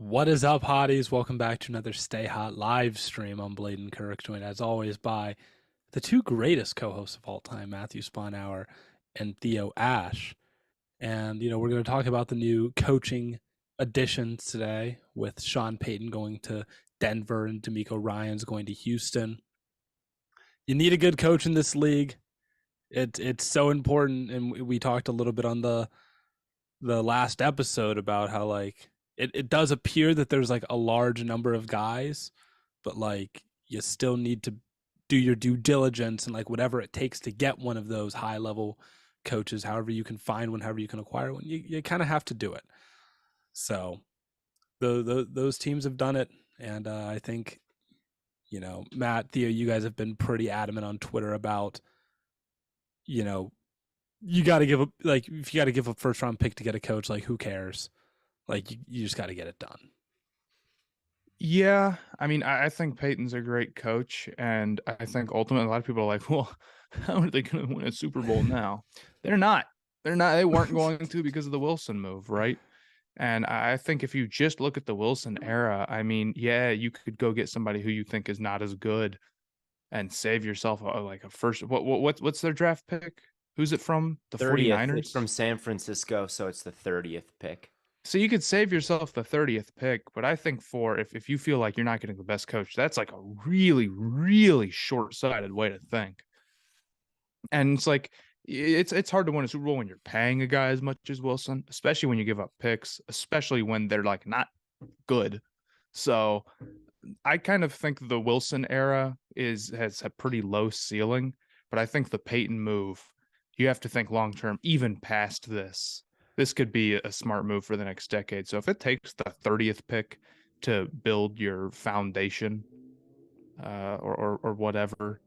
What is up, hotties? Welcome back to another Stay Hot live stream on Blaiden Kirk, joined as always by the two greatest co-hosts of all time, Matthew Sponhour and Theo Ash. And we're going to talk about the new coaching additions today, with Sean Payton going to Denver and D'Amico Ryans going to Houston. You need a good coach in this league. It's so important, and we talked a little bit on the last episode about how it does appear that there's like a large number of guys, but like you still need to do your due diligence and like whatever it takes to get one of those high level coaches, however you can find one, however you can acquire one, you kind of have to do it. So those teams have done it, and I think Matt, Theo, you guys have been pretty adamant on Twitter about you know you got to give up, like, if you got to give a first round pick to get a coach, like, who cares? Like, you just got to get it done. Yeah, I mean, I think Peyton's a great coach, and I think ultimately a lot of people are like, well, how are they going to win a Super Bowl now? They're not. They're not. They weren't going to because of the Wilson move, right? And I think if you just look at the Wilson era, I mean, yeah, you could go get somebody who you think is not as good and save yourself like a first. What's their draft pick? Who's it from? The 30th. It's 49ers? from San Francisco, so it's the 30th pick. So you could save yourself the 30th pick, but I think for if you feel like you're not getting the best coach, that's like a really, really short-sighted way to think. And it's like it's hard to win a Super Bowl when you're paying a guy as much as Wilson, especially when you give up picks, especially when they're like not good. So I kind of think the Wilson era has a pretty low ceiling, but I think the Peyton move, you have to think long term, even past this. This could be a smart move for the next decade. So if it takes the 30th pick to build your foundation, or whatever,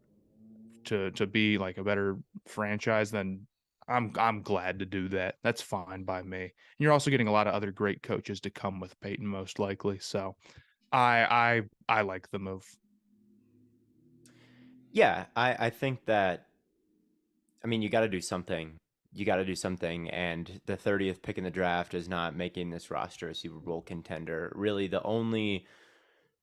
to be like a better franchise, then I'm glad to do that. That's fine by me. And you're also getting a lot of other great coaches to come with Peyton, most likely. So I like the move. Yeah, I think that, I mean, you got to do something. You got to do something. And the 30th pick in the draft is not making this roster a Super Bowl contender. Really, the only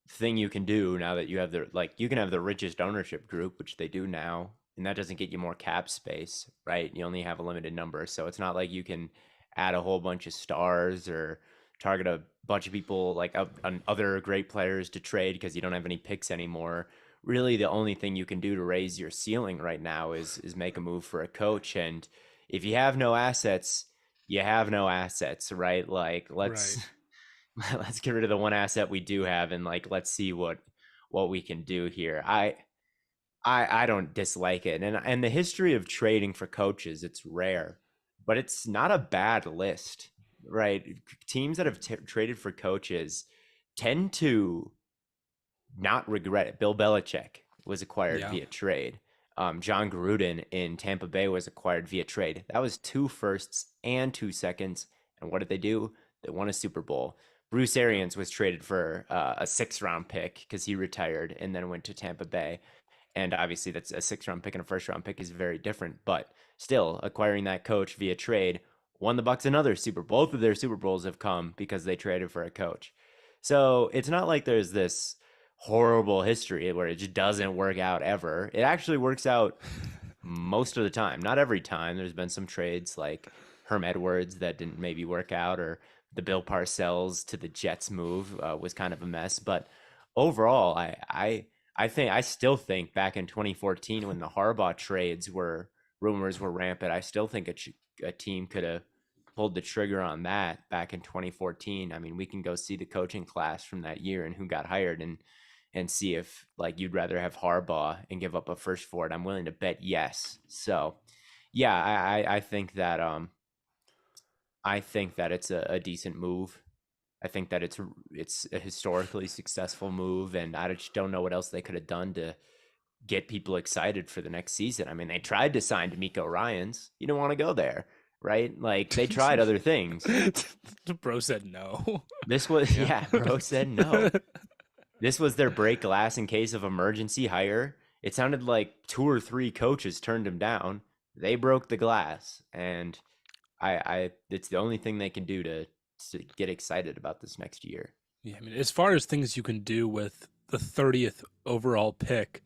thing you can do now that you have you can have the richest ownership group, which they do now, and that doesn't get you more cap space, right? You only have a limited number. So it's not like you can add a whole bunch of stars or target a bunch of people like other great players to trade because you don't have any picks anymore. Really, the only thing you can do to raise your ceiling right now is make a move for a coach. And if you have no assets, you have no assets, right? Like, let's Right. let's get rid of the one asset we do have, and like, let's see what we can do here. I don't dislike it. And the history of trading for coaches, it's rare, but it's not a bad list, right? Teams that have traded for coaches tend to not regret it. Bill Belichick was acquired Yeah. via trade. John Gruden in Tampa Bay was acquired via trade. That was 2 firsts and 2 seconds. And what did they do? They won a Super Bowl. Bruce Arians was traded for a 6th round pick because he retired and then went to Tampa Bay. And obviously, that's a 6th round pick and a 1st round pick is very different. But still, acquiring that coach via trade won the Bucks another Super Bowl. Both of their Super Bowls have come because they traded for a coach. So it's not like there's this horrible history where it just doesn't work out ever. It actually works out most of the time. Not every time. There's been some trades like Herm Edwards that didn't maybe work out, or the Bill Parcells to the Jets move was kind of a mess. But overall, I still think back in 2014 when the Harbaugh trades were rumors were rampant, I still think a team could have pulled the trigger on that back in 2014. I mean, we can go see the coaching class from that year and who got hired, and see if like you'd rather have Harbaugh and give up a first for it. I'm willing to bet yes. So yeah, I think that it's a decent move. I think that it's a historically successful move, and I just don't know what else they could have done to get people excited for the next season. I mean, they tried to sign D'Amico Ryans. You don't want to go there, right? Like, they tried other things. Bro said no. This was Yeah. yeah, bro said no. This was their break glass in case of emergency hire. It sounded like 2 or 3 coaches turned him down. They broke the glass, and I it's the only thing they can do to get excited about this next year. Yeah, I mean, as far as things you can do with the 30th overall pick,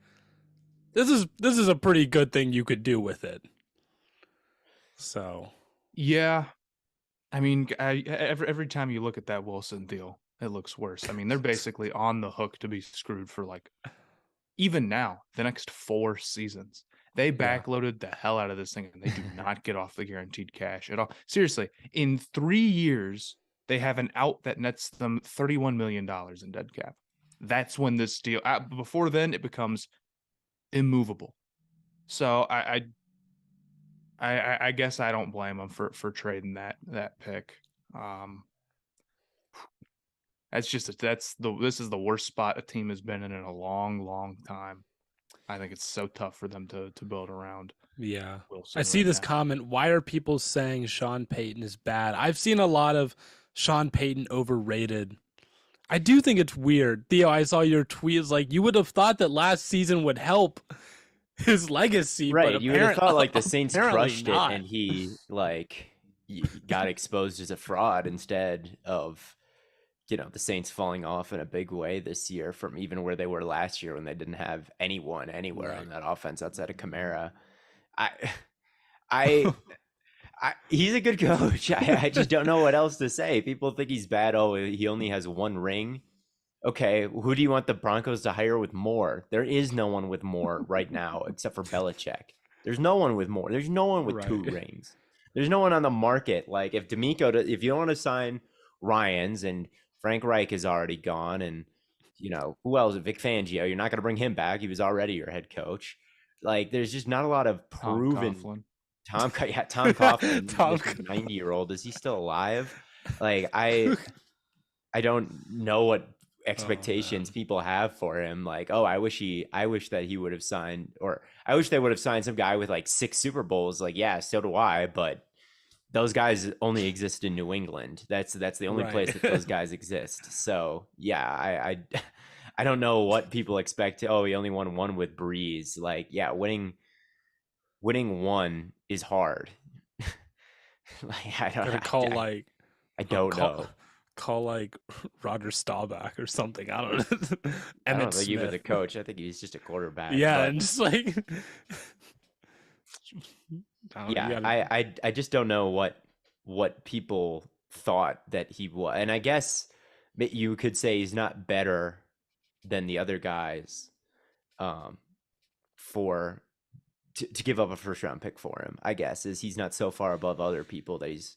this is a pretty good thing you could do with it. So Yeah, I mean, every time you look at that Wilson deal, it looks worse. I mean, they're basically on the hook to be screwed for like even now the next 4 seasons. They yeah, backloaded the hell out of this thing, and they do not get off the guaranteed cash at all. Seriously, in 3 years, they have an out that nets them $31 million in dead cap. That's when this deal. Before then, it becomes immovable. So I guess I don't blame them for trading that pick. That's just this is the worst spot a team has been in a long time. I think it's so tough for them to build around yeah. Wilson I see right this now. comment. Why are people saying Sean Payton is bad? I've seen a lot of Sean Payton overrated. I do think it's weird. Theo, I saw your tweets like you would have thought that last season would help his legacy, but Right. You would have thought like the Saints apparently crushed it not. and he like got exposed as a fraud instead of, the Saints falling off in a big way this year from even where they were last year when they didn't have anyone anywhere Right. on that offense outside of Kamara. I, I, he's a good coach. I just don't know what else to say. People think he's bad. Oh, he only has one ring. Okay, who do you want the Broncos to hire with more? There is no one with more right now except for Belichick. There's no one with more. There's no one with 2 Right. rings. There's no one on the market. Like if if you don't want to sign Ryans and Frank Reich is already gone, and who else? Vic Fangio, you're not going to bring him back. He was already your head coach. Like there's just not a lot of Tom proven. Coughlin. Tom Coughlin, Tom, 90-year-old. Is he still alive? Like I don't know what expectations people have for him. Like, oh, I wish that he would have signed, or I wish they would have signed some guy with like 6 Super Bowls. Like, yeah, so do I, but those guys only exist in New England. That's the only place that those guys exist. So yeah, I don't know what people expect. Oh, he only won one with Breeze. Like, yeah, winning one is hard. Like, Gotta call like I don't know. call like Roger Staubach or something. I don't know. I Emmett don't think he was Smith. a coach. I think he's just a quarterback. Yeah, but and just like yeah, I just don't know what people thought that he was. And I guess you could say he's not better than the other guys for to give up a first round pick for him. I guess is he's not so far above other people that he's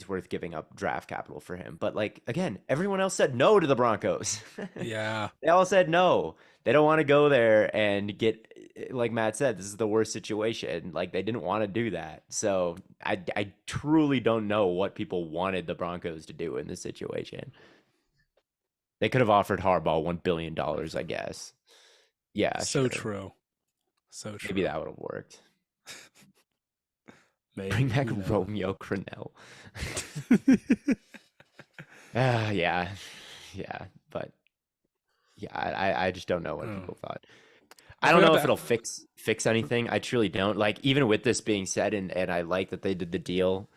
worth giving up draft capital for him. But like again, everyone else said no to the Broncos. yeah. They all said no. They don't want to go there and get, like Matt said, this is the worst situation. Like they didn't want to do that. So I truly don't know what people wanted the Broncos to do in this situation. They could have offered Harbaugh $1 billion, I guess. Yeah, So sure. true. So true. Maybe that would have worked. Maybe. Bring back Romeo Crennel. Yeah. But yeah, I just don't know what people thought. I don't know if it'll fix anything. I truly don't. Like even with this being said, and I like that they did the deal.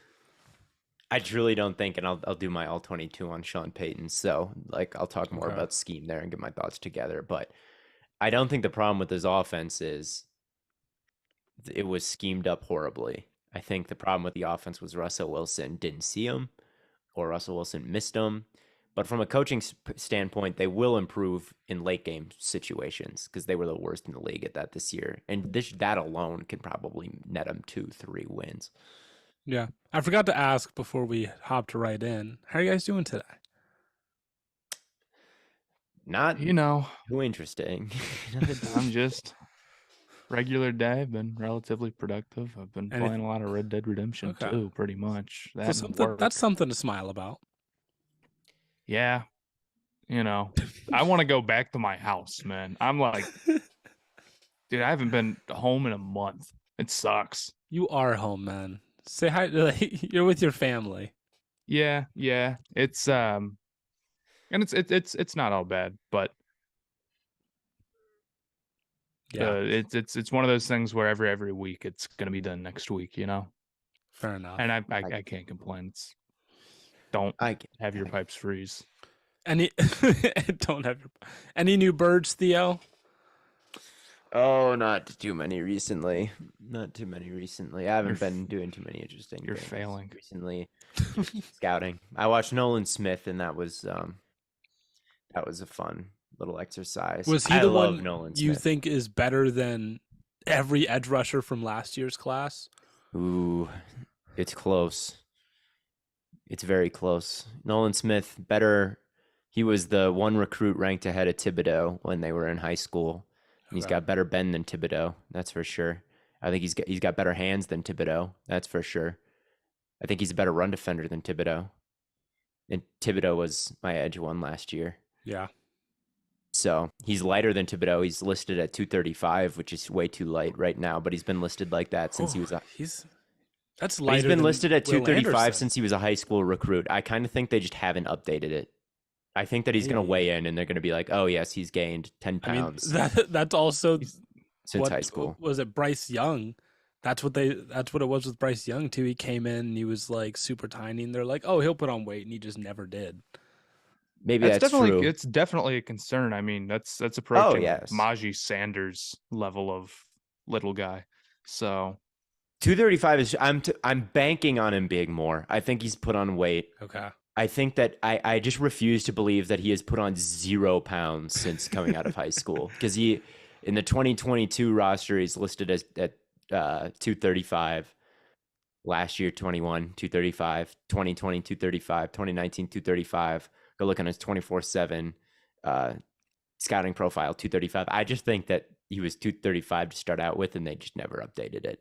I truly don't think, and I'll do my all 22 on Sean Payton. So like I'll talk more about scheme there and get my thoughts together. But I don't think the problem with his offense is it was schemed up horribly. I think the problem with the offense was Russell Wilson didn't see him, or Russell Wilson missed him. But from a coaching standpoint, they will improve in late game situations because they were the worst in the league at that this year. And that alone can probably net them 2-3 wins. Yeah. I forgot to ask before we hopped right in. How are you guys doing today? Not, too interesting. I'm just regular day. I've been relatively productive. I've been playing a lot of Red Dead Redemption too, pretty much. That's something to smile about. Yeah. I want to go back to my house, man. I'm like, dude, I haven't been home in a month. It sucks. You are home, man. Say hi. You're with your family. Yeah. It's and it's not all bad, but yeah, it's one of those things where every week it's gonna be done next week, Fair enough. And I can't complain. Don't I have your pipes freeze. Any don't have any new birds, Theo? Oh, not too many recently. Not too many recently. I haven't been doing too many interesting You're things failing. recently. Just scouting. I watched Nolan Smith, and that was a fun little exercise. Was he I the love one Nolan you Smith. think is better than every edge rusher from last year's class? Ooh, it's close. It's very close. Nolan Smith, better. He was the one recruit ranked ahead of Thibodeau when they were in high school. And he's Okay. got better bend than Thibodeau. That's for sure. I think he's got better hands than Thibodeau. That's for sure. I think he's a better run defender than Thibodeau. And Thibodeau was my edge one last year. Yeah. So he's lighter than Thibodeau. He's listed at 235, which is way too light right now. But he's been listed like that since he was a that's But lighter. he's been than listed at Will 235 Anderson. since he was a high school recruit. I kind of think they just haven't updated it. I think that he's going to Maybe. weigh in and they're going to be like, oh, yes, he's gained 10 I mean, pounds that's also since high school. Was it Bryce Young? That's what it was with Bryce Young too. He came in and he was like super tiny, and they're like, "Oh, he'll put on weight," and he just never did. Maybe that's true. It's definitely a concern. I mean, that's approaching yes. Maji Sanders level of little guy. So 235 is I'm banking on him being more. I think he's put on weight. Okay. I think that I just refuse to believe that he has put on 0 pounds since coming out of high school, because he in the 2022 roster he's listed as at 235. Last year 21 235, 2020 235, 2019 235. Go look on his 24/7 scouting profile, 235. I just think that he was 235 to start out with, and they just never updated it.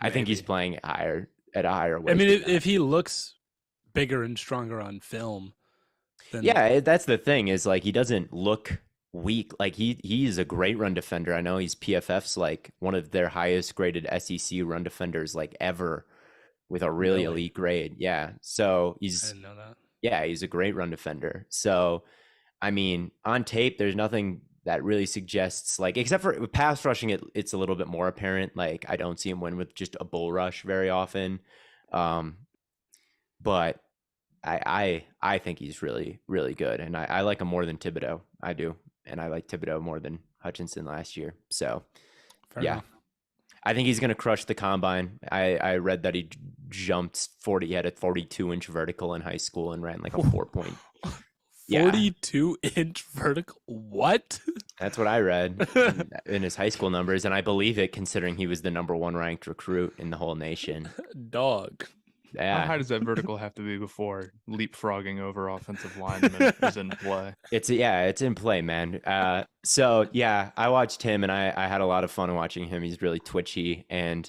I think he's Maybe. playing at a higher weight. I mean, than that. if he looks bigger and stronger on film, then Yeah, that's the thing, is like he doesn't look weak. Like he is a great run defender. I know he's PFF's like one of their highest graded SEC run defenders like ever, with a really elite grade. Yeah. So I didn't know that. yeah, he's a great run defender. So I mean, on tape, there's nothing that really suggests, like, except for pass rushing, it's a little bit more apparent. Like, I don't see him win with just a bull rush very often. But I think he's really, really good. And I like him more than Thibodeau. I do. And I like Thibodeau more than Hutchinson last year. So, Fair yeah. enough. I think he's going to crush the combine. I read that he jumped 40. He had a 42-inch vertical in high school and ran like a 4 point. 42-inch vertical? What? That's what I read in his high school numbers, and I believe it, considering he was the number 1 ranked recruit in the whole nation. Dog. how Yeah, high does that vertical have to be before leapfrogging over offensive linemen is in play? it's in play, man. So yeah, I watched him, and I had a lot of fun watching him. He's really twitchy, and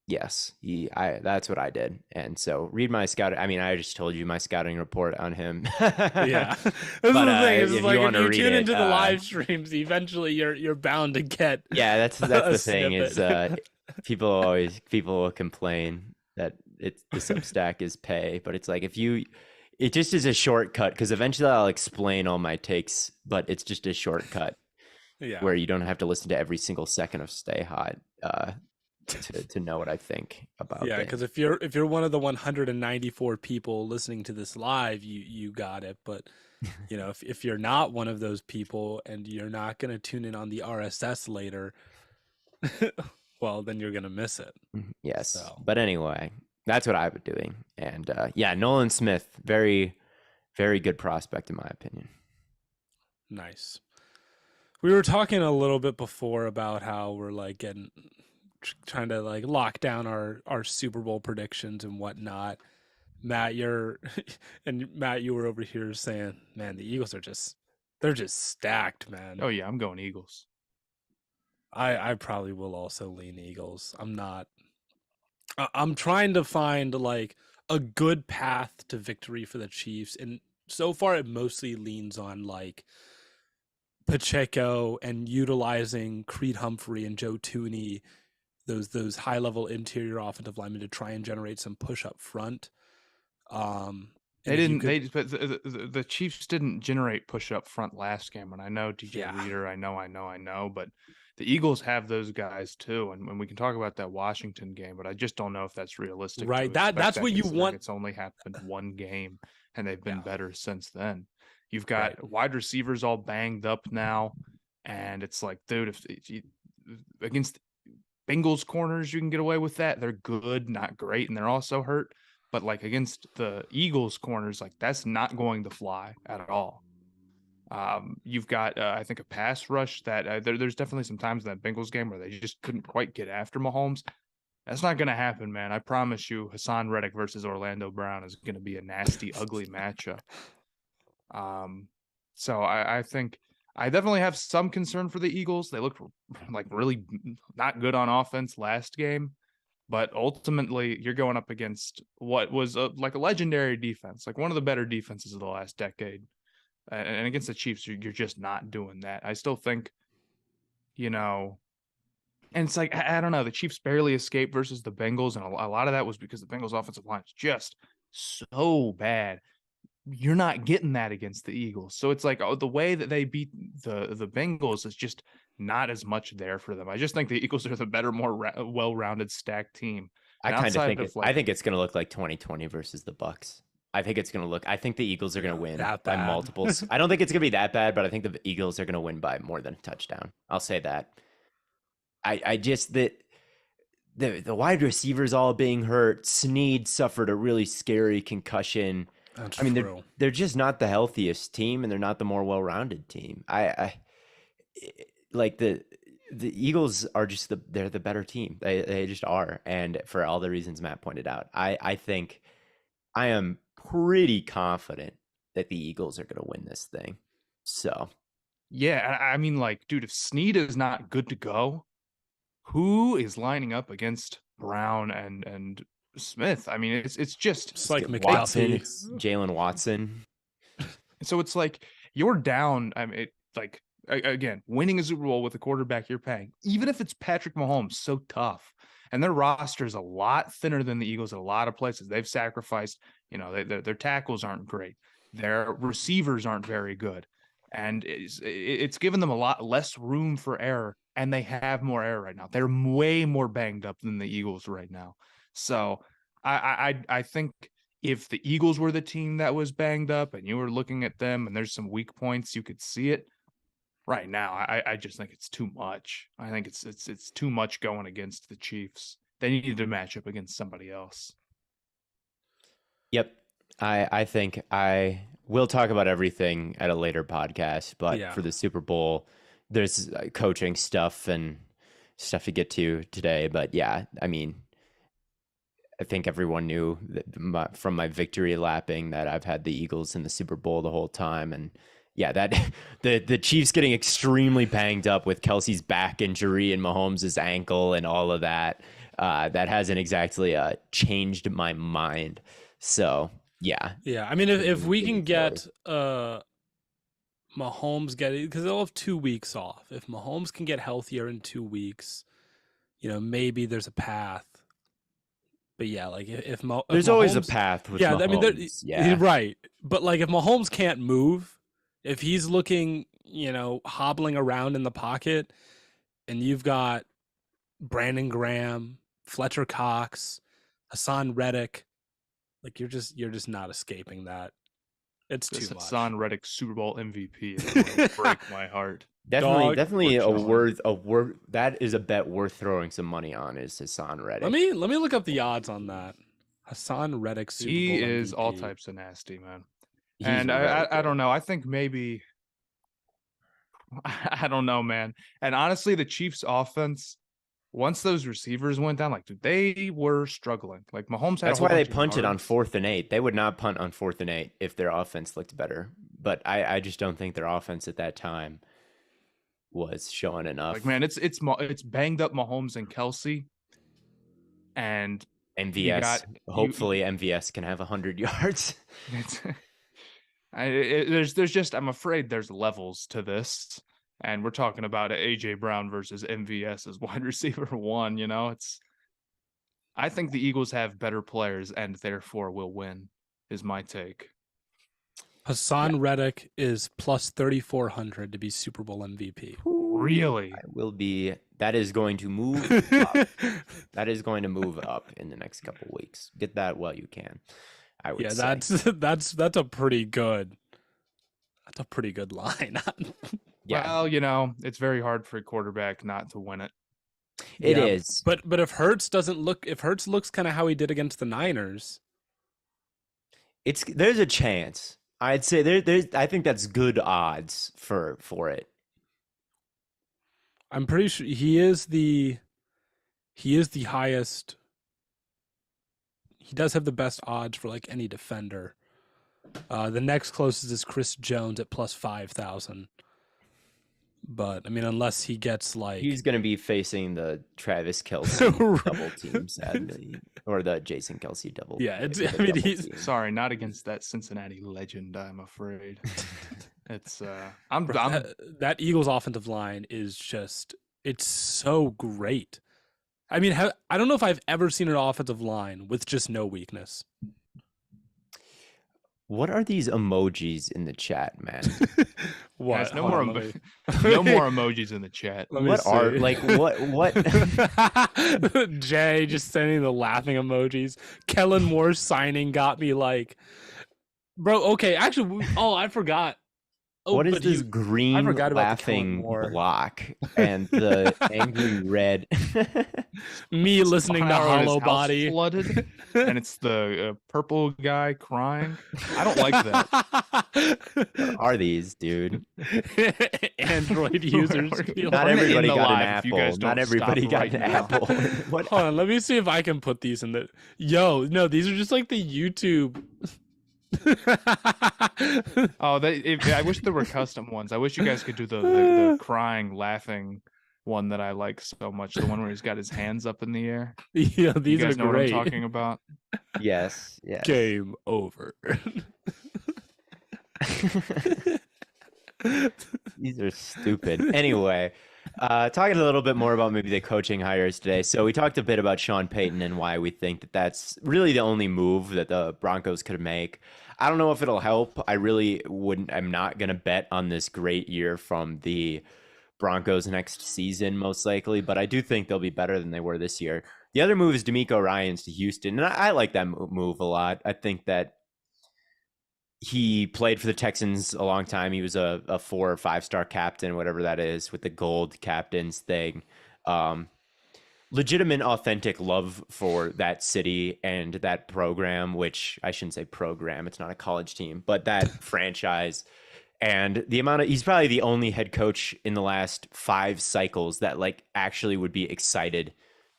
yes, that's what I did. And so read my scout. I mean, I just told you my scouting report on him. Yeah. This But, is the thing. if It's you like if wanna you read tune it, into the live streams, eventually you're bound to get. Yeah, that's a the thing is snippet. people will complain that the Substack is pay, but it's like it just is a shortcut, because eventually I'll explain all my takes, but it's just a shortcut Yeah. where you don't have to listen to every single second of Stay Hot to know what I think about. Yeah, because if you're one of the 194 people listening to this live, you got it. But you know, if you're not one of those people and you're not going to tune in on the RSS later, well, then you're going to miss it. Yes. So. But anyway, that's what I've been doing. And yeah, Nolan Smith, very, very good prospect in my opinion. Nice. We were talking a little bit before about how we're like trying to like lock down our Super Bowl predictions and whatnot. Matt, you were over here saying, man, the Eagles they're just stacked, man. Oh yeah, I'm going Eagles. I probably will also lean Eagles. I'm trying to find like a good path to victory for the Chiefs, and so far it mostly leans on like Pacheco and utilizing Creed Humphrey and Joe Tooney, those high level interior offensive linemen, to try and generate some push up front. They didn't. But the Chiefs didn't generate push up front last game. And I know DJ Reader. I know. But the Eagles have those guys too. And we can talk about that Washington game, but I just don't know if that's realistic. Right. That's what you want. It's only happened one game, and they've been better since then. You've got wide receivers all banged up now, and it's like, dude, if you, against Bengals corners, you can get away with that. They're good, not great, and they're also hurt. But like against the Eagles corners, like that's not going to fly at all. You've got, I think, a pass rush that there's definitely some times in that Bengals game where they just couldn't quite get after Mahomes. That's not going to happen, man. I promise you, Hassan Reddick versus Orlando Brown is going to be a nasty, ugly matchup. So I think I definitely have some concern for the Eagles. They looked like really not good on offense last game. But ultimately, you're going up against what was like a legendary defense, like one of the better defenses of the last decade. And against the Chiefs, you're just not doing that. I still think, and it's like, I don't know, the Chiefs barely escaped versus the Bengals. And a lot of that was because the Bengals offensive line is just so bad. You're not getting that against the Eagles. So it's like the way that they beat the Bengals is just not as much there for them. I just think the Eagles are the better, more well-rounded, stacked team. I kind of think I think it's going to look like 2020 versus the Bucs. I think the Eagles are going to win by multiples. I don't think it's going to be that bad, but I think the Eagles are going to win by more than a touchdown. I'll say that. I just the wide receivers all being hurt. Snead suffered a really scary concussion. That's I mean, true. they're just not the healthiest team, and they're not the more well-rounded team. I like the Eagles are just they're the better team. They just are, and for all the reasons Matt pointed out, I think I am pretty confident that the Eagles are going to win this thing. So, yeah, I mean, like, dude, if Snead is not good to go, who is lining up against Brown and Smith? I mean, it's just like Watson. McDuffie. It's Jalen Watson. So it's like you're down. I mean, again, winning a Super Bowl with a quarterback you're paying, even if it's Patrick Mahomes, so tough. And their roster is a lot thinner than the Eagles at a lot of places. They've sacrificed, their tackles aren't great. Their receivers aren't very good. And it's given them a lot less room for error, and they have more error right now. They're way more banged up than the Eagles right now. So I think if the Eagles were the team that was banged up and you were looking at them and there's some weak points, you could see it. Right now, I just think it's too much. I think it's too much going against the Chiefs. They need to match up against somebody else. Yep. I think I will talk about everything at a later podcast, but for the Super Bowl, there's coaching stuff and stuff to get to today. But yeah, I mean, I think everyone knew that from my victory lapping that I've had the Eagles in the Super Bowl the whole time. And yeah, that the Chiefs getting extremely banged up with Kelsey's back injury and Mahomes' ankle and all of that, that hasn't exactly changed my mind. So yeah. Yeah, I mean, if we can get Mahomes because they'll have 2 weeks off. If Mahomes can get healthier in 2 weeks, maybe there's a path. But yeah, like if there's Mahomes, always a path with Mahomes. I mean, right. But like if Mahomes can't move, if he's looking, hobbling around in the pocket, and you've got Brandon Graham, Fletcher Cox, Hassan Reddick, like you're just not escaping that. It's too much. Hassan Reddick Super Bowl MVP is going to break my heart. Definitely a worth that is a bet worth throwing some money on is Hassan Reddick. Let me look up the odds on that. Hassan Reddick Super Bowl He is MVP. all types of nasty, man. And I don't know. I think maybe I don't know, man. And honestly, the Chiefs offense, once those receivers went down, like, dude, they were struggling. Like Mahomes had That's why they punted on 4th and 8. They would not punt on 4th and 8 if their offense looked better. But I just don't think their offense at that time was showing enough. Like, man, it's banged up Mahomes and Kelsey. And MVS, hopefully MVS can have 100 yards. There's just, I'm afraid there's levels to this, and we're talking about AJ Brown versus MVS as wide receiver 1. I think the Eagles have better players and therefore will win. is my take. Hassan Reddick is plus 3,400 to be Super Bowl MVP. Really? That is going to move up. That is going to move up in the next couple weeks. Get that while you can, I would say. That's a pretty good line. Yeah, Well, it's very hard for a quarterback not to win it. it is. But if Hurts looks kind of how he did against the Niners, There's a chance. I'd say I think that's good odds for it. I'm pretty sure he is the highest. He does have the best odds for like any defender. The next closest is Chris Jones at plus 5,000. But I mean, unless he gets like, he's going to be facing the Travis Kelce double team, sadly, or the Jason Kelce double. Yeah, he's sorry, not against that Cincinnati legend. I'm afraid. It's that Eagles offensive line is it's so great. I mean, I don't know if I've ever seen an offensive line with just no weakness. What are these emojis in the chat, man? What? Guys, no more emojis in the chat. What are what? Jay just sending the laughing emojis. Kellen Moore's signing got me like, bro. Okay, actually, I forgot. What is this green laughing block and the angry red? Me listening to Hollow Body. Flooded, and it's the purple guy crying. I don't like that. What are these, dude? Android users. Not everybody got an apple. Not everybody got an apple. Hold on, let me see if I can put these in the. Yo, no, these are just like the YouTube. I wish there were custom ones. I wish you guys could do the crying, laughing one that I like so much. The one where he's got his hands up in the air. Yeah, these you guys are know great. What I'm talking about? Yes. Game over. These are stupid. Anyway, talking a little bit more about maybe the coaching hires today. So we talked a bit about Sean Payton and why we think that that's really the only move that the Broncos could make. I don't know if it'll help. I'm not going to bet on this great year from the Broncos next season, most likely, but I do think they'll be better than they were this year. The other move is D'Amico Ryans to Houston, and I like that move a lot. I think that he played for the Texans a long time. He was a 4 or 5 star captain, whatever that is, with the gold captains thing. Legitimate, authentic love for that city and that program, which I shouldn't say program. It's not a college team, but that franchise. And he's probably the only head coach in the last 5 cycles that like actually would be excited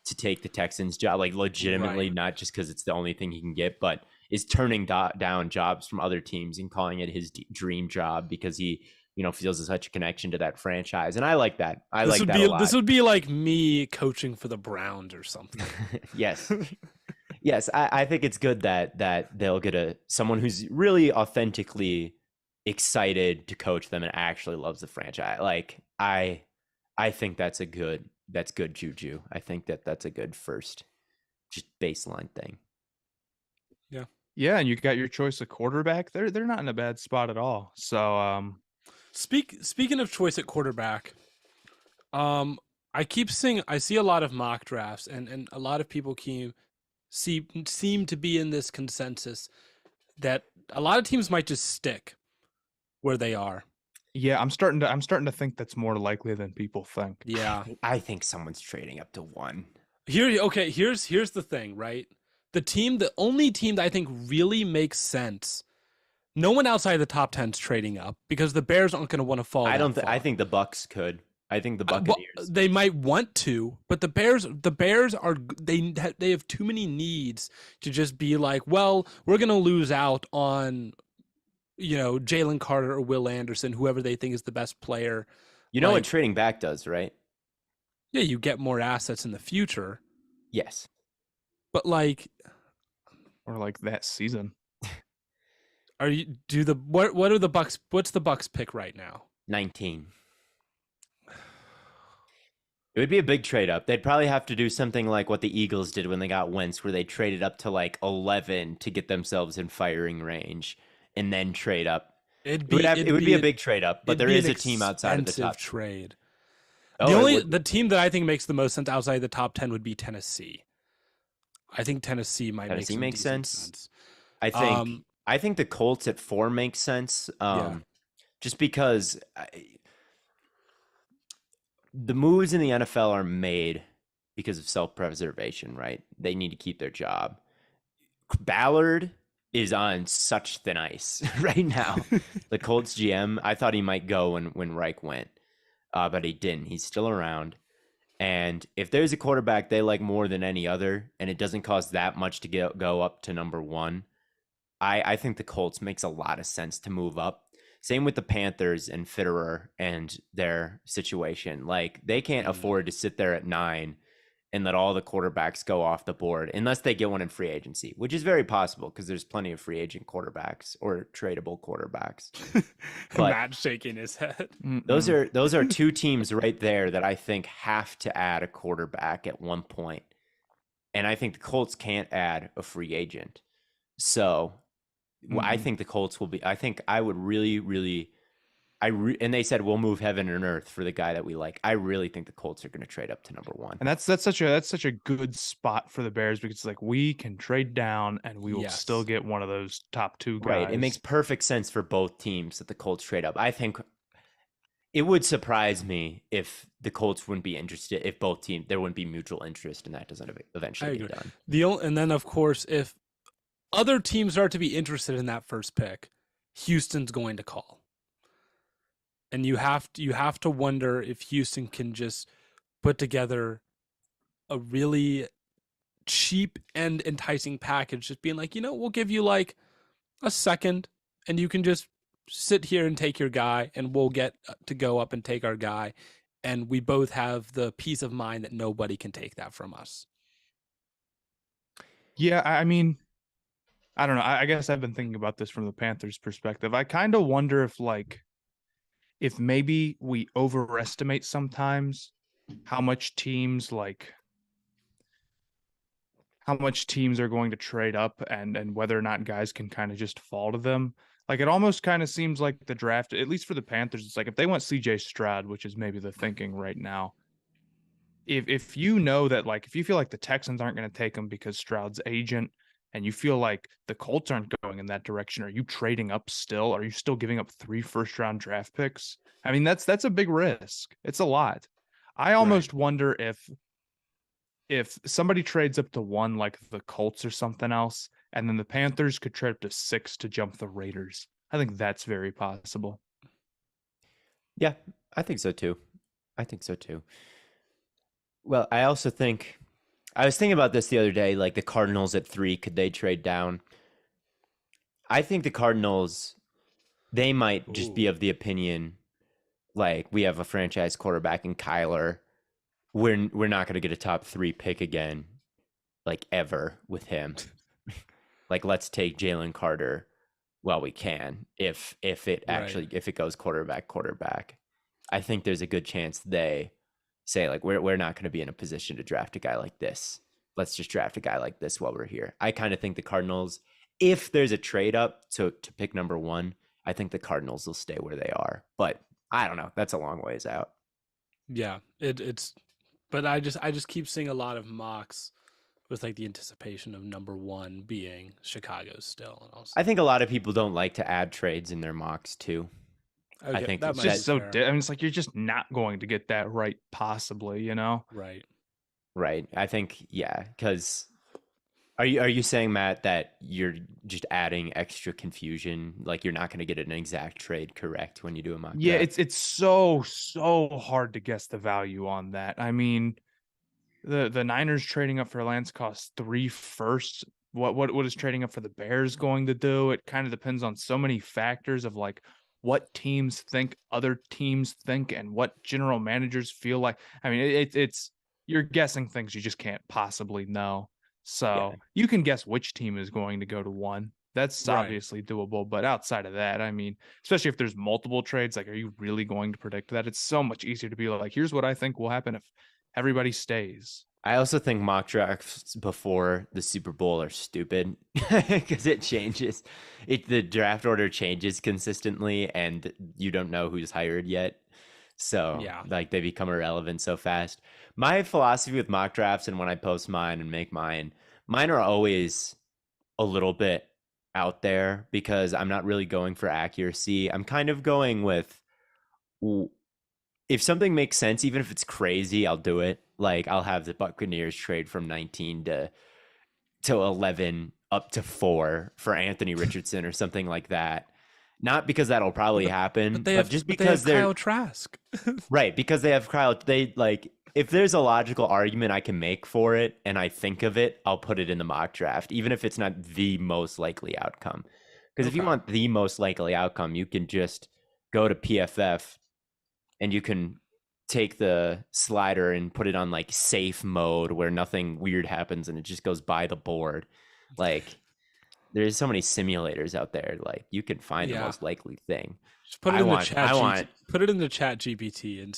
to take the Texans job, like legitimately, right. Not just because it's the only thing he can get, but is turning down jobs from other teams and calling it his dream job because he, feels such a connection to that franchise. And I like that. I like that a lot. This would be like me coaching for the Browns or something. Yes. Yes. I think it's good that they'll get someone who's really authentically excited to coach them and actually loves the franchise. Like I think that's good juju. I think that's a good first just baseline thing. Yeah. Yeah, and you got your choice of quarterback. They're not in a bad spot at all. So speaking of choice at quarterback, I see a lot of mock drafts and a lot of people seem to be in this consensus that a lot of teams might just stick where they are. Yeah, I'm starting to think that's more likely than people think. Yeah. I think someone's trading up to 1. Here's the thing, right? The only team that I think really makes sense, no one outside the top 10 is trading up because the Bears aren't going to want to fall. I think the Bucks could. I think the Buccaneers. They might want to, but the Bears are they have too many needs to just be like, well, we're going to lose out on, Jalen Carter or Will Anderson, whoever they think is the best player. You know what trading back does, right? Yeah, you get more assets in the future. Yes. But or like that season. What are the Bucks? What's the Bucks pick right now? 19. It would be a big trade up. They'd probably have to do something like what the Eagles did when they got Wentz, where they traded up to like 11 to get themselves in firing range and then trade up. It'd It would be have it it'd would be be a an, big trade up, but it'd there be an is a team outside of the expensive top. trade. Oh, it would The team that I think makes the most sense outside the top 10 would be Tennessee. I think Tennessee might make Tennessee some makes decent sense. sense. I think I think the Colts at 4 makes sense. Yeah. Just because the moves in the NFL are made because of self-preservation, right? They need to keep their job. Ballard is on such thin ice right now. The Colts GM, I thought he might go when Reich went, but he didn't. He's still around. And if there's a quarterback they like more than any other, and it doesn't cost that much to go up to number 1, I think the Colts makes a lot of sense to move up. Same with the Panthers and Fitterer and their situation. Like, they can't afford to sit there at 9 and let all the quarterbacks go off the board unless they get one in free agency, which is very possible because there's plenty of free agent quarterbacks or tradable quarterbacks. But Matt shaking his head. those are 2 teams right there that I think have to add a quarterback at one point. And I think the Colts can't add a free agent. So I think the Colts will be, I think I would really, and they said we'll move heaven and earth for the guy that we like. I really think the Colts are going to trade up to number 1. And that's such a good spot for the Bears because it's like we can trade down and we will still get one of those top 2 guys. Right. It makes perfect sense for both teams that the Colts trade up. I think it would surprise me if the Colts wouldn't be interested, if both teams, there wouldn't be mutual interest and that doesn't eventually get done. And then of course, if other teams are to be interested in that first pick, Houston's going to call. And you have to wonder if Houston can just put together a really cheap and enticing package, just being like, we'll give you like a second and you can just sit here and take your guy and we'll get to go up and take our guy. And we both have the peace of mind that nobody can take that from us. Yeah, I mean, I don't know. I guess I've been thinking about this from the Panthers' perspective. I kind of wonder if maybe we overestimate sometimes how much teams are going to trade up and whether or not guys can kind of just fall to them. Like, it almost kind of seems like the draft, at least for the Panthers, it's like if they want CJ Stroud, which is maybe the thinking right now, if you know that, like, if you feel like the Texans aren't going to take him because Stroud's agent, and you feel like the Colts aren't going in that direction, are you trading up still? Are you still giving up 3 first-round draft picks? I mean, that's a big risk. It's a lot. I almost wonder if somebody trades up to 1, like the Colts or something else, and then the Panthers could trade up to 6 to jump the Raiders. I think that's very possible. Yeah, I think so too. Well, I also think, I was thinking about this the other day, like the Cardinals at 3, could they trade down? I think the Cardinals, they might just be of the opinion, like, we have a franchise quarterback in Kyler. We're not going to get a top 3 pick again, like, ever with him. Like, let's take Jalen Carter while we can. If it goes quarterback. I think there's a good chance they say, like, we're not going to be in a position to draft a guy like this. Let's just draft a guy like this while we're here. I kind of think the Cardinals, if there's a trade up to pick number 1, I think the Cardinals will stay where they are. But I don't know. That's a long ways out. Yeah, it's. But I just keep seeing a lot of mocks with like the anticipation of number 1 being Chicago still. And I think a lot of people don't like to add trades in their mocks too. Okay, I think that It's just so. I mean, it's like you're just not going to get that right, possibly. Right. I think, yeah, because are you saying, Matt, that you're just adding extra confusion? Like, you're not going to get an exact trade correct when you do a mock draft? Yeah, it's so hard to guess the value on that. I mean, the Niners trading up for Lance costs 3 firsts. What is trading up for the Bears going to do? It kind of depends on so many factors of like what teams think other teams think and what general managers feel like. I mean, it's you're guessing things you just can't possibly know. So you can guess which team is going to go to 1. That's obviously doable. But outside of that, I mean, especially if there's multiple trades, like, are you really going to predict that? It's so much easier to be like, here's what I think will happen if everybody stays. I also think mock drafts before the Super Bowl are stupid because it changes. The draft order changes consistently, and you don't know who's hired yet. So Yeah. like they become irrelevant so fast. My philosophy with mock drafts and when I post mine and make mine are always a little bit out there because I'm not really going for accuracy. I'm kind of going with if something makes sense, even if it's crazy, I'll do it. Like I'll have the Buccaneers trade from 19 to 11 up to 4 for Anthony Richardson or something like that. Not because that'll probably happen, but just because they have Kyle Trask. Right, because they have Kyle. They like if there's a logical argument I can make for it and I think of it, I'll put it in the mock draft, even if it's not the most likely outcome. Because if you want the most likely outcome, you can just go to PFF and you can take the slider and put it on like safe mode where nothing weird happens and it just goes by the board. Like there's so many simulators out there. Like you can find the most likely thing. Just put it in the chat. Put it in the chat GPT and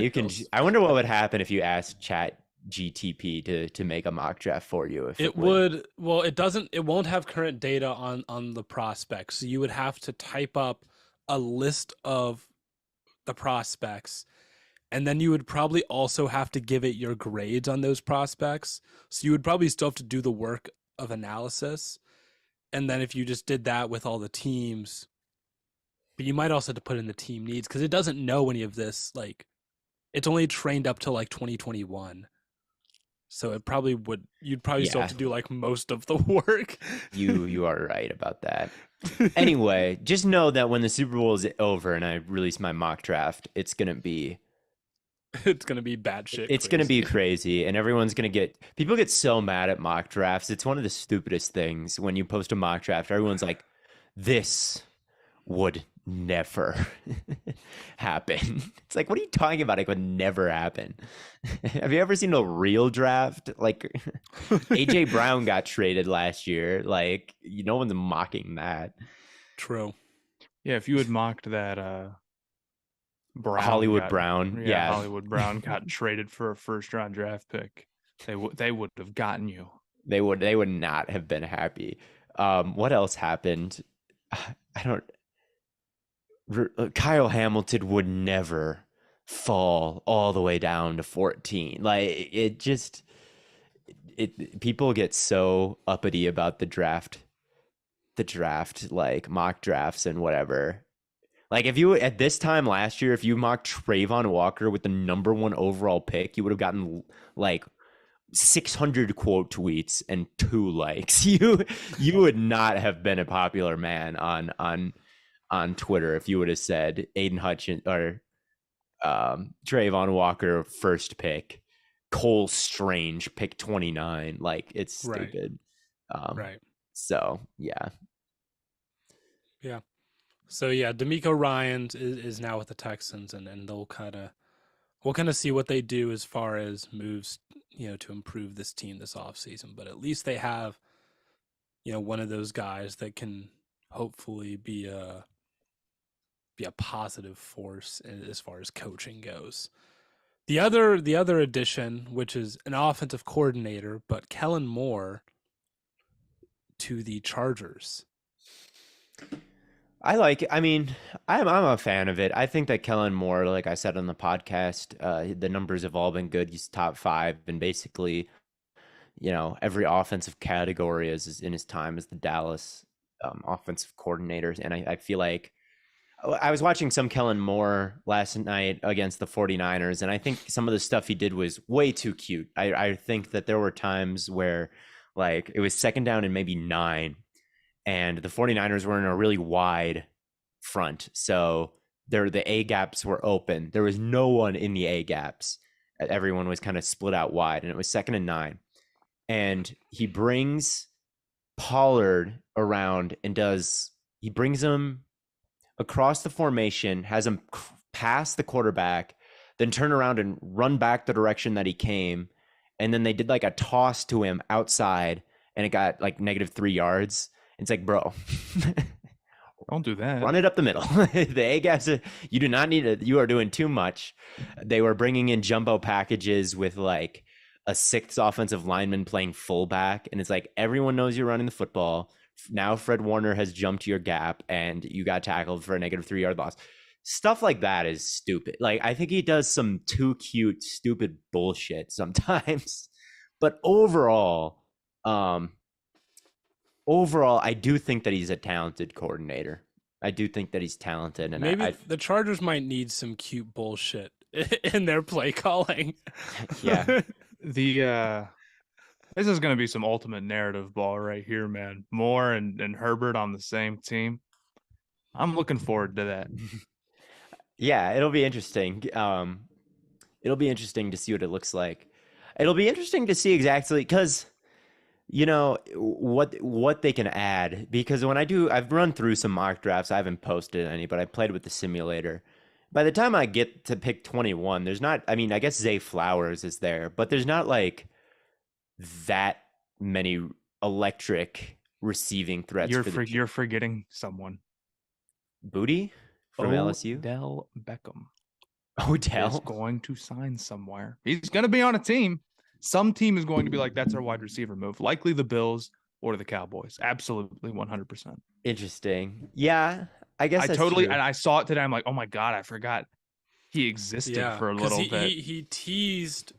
you can. I wonder what would happen if you asked Chat GTP to make a mock draft for you. If it would. Well, it doesn't. It won't have current data on the prospects. So you would have to type up a list of the prospects, and then you would probably also have to give it your grades on those prospects. So you would probably still have to do the work of analysis, and then if you just did that with all the teams. But you might also have to put in the team needs because it doesn't know any of this. Like, it's only trained up to like 2021. So it probably would. You'd probably still have to do like most of the work. You are right about that. Anyway, just know that when the Super Bowl is over and I release my mock draft, it's gonna be bad shit. It's gonna be crazy, and everyone's gonna people get so mad at mock drafts. It's one of the stupidest things when you post a mock draft. Everyone's like, "This would never happen." It's like, what are you talking about? It would never happen. Have you ever seen a real draft? Like AJ Brown got traded last year. Like, no one's mocking that. True. Yeah, if you had mocked that Brown Hollywood Brown got traded for a first round draft pick, they would have gotten you. They would not have been happy. What else happened? Kyle Hamilton would never fall all the way down to 14. Like people get so uppity about the draft, like mock drafts and whatever. Like if you at this time last year, if you mocked Trayvon Walker with the number 1 overall pick, you would have gotten like 600 quote tweets and 2 likes. You would not have been a popular man on Twitter if you would have said Aiden Hutchins or Trayvon Walker first pick, Cole Strange pick 29. Like it's stupid. Right. So yeah. So yeah, D'Amico Ryans is now with the Texans, and we'll kind of see what they do as far as moves, to improve this team this offseason. But at least they have, one of those guys that can hopefully be a positive force as far as coaching goes. The other addition, which is an offensive coordinator, but Kellen Moore to the Chargers. I'm a fan of it. I think that Kellen Moore, like I said on the podcast, the numbers have all been good. He's top 5 and basically, every offensive category is in his time as the Dallas offensive coordinators. And I feel like I was watching some Kellen Moore last night against the 49ers, and I think some of the stuff he did was way too cute. I think that there were times where like it was second down and maybe 9, and the 49ers were in a really wide front. So the A gaps were open. There was no one in the A gaps. Everyone was kind of split out wide, and it was second and 9. And he brings Pollard around and he brings him across the formation, has him pass the quarterback, then turn around and run back the direction that he came. And then they did like a toss to him outside, and it got like -3 yards. It's like, bro, Don't do that. Run it up the middle. The A gaps, you do not need it. You are doing too much. They were bringing in jumbo packages with like a sixth offensive lineman playing fullback. And it's like, everyone knows you're running the football. Now Fred Warner has jumped your gap and you got tackled for a negative 3-yard loss. Stuff like that is stupid. Like, I think he does some too cute, stupid bullshit sometimes. But overall, I do think that he's a talented coordinator. I do think that he's talented, and maybe the Chargers might need some cute bullshit in their play calling. Yeah. This is going to be some ultimate narrative ball right here, man. Moore and Herbert on the same team. I'm looking forward to that. Yeah, it'll be interesting. It'll be interesting to see what it looks like. It'll be interesting to see exactly, because you know what they can add, because I've run through some mock drafts. I haven't posted any, but I played with the simulator. By the time I get to pick 21, there's not, I mean, I guess Zay Flowers is there, but there's not like that many electric receiving threats. You're forgetting someone. Booty from LSU. Odell Beckham. Odell is going to sign somewhere. He's going to be on a team. Some team is going to be like, that's our wide receiver move. Likely the Bills or the Cowboys. Absolutely 100%. Interesting. Yeah, I guess that's true. And I saw it today. I'm like, oh my God, I forgot he existed for a little bit. He teased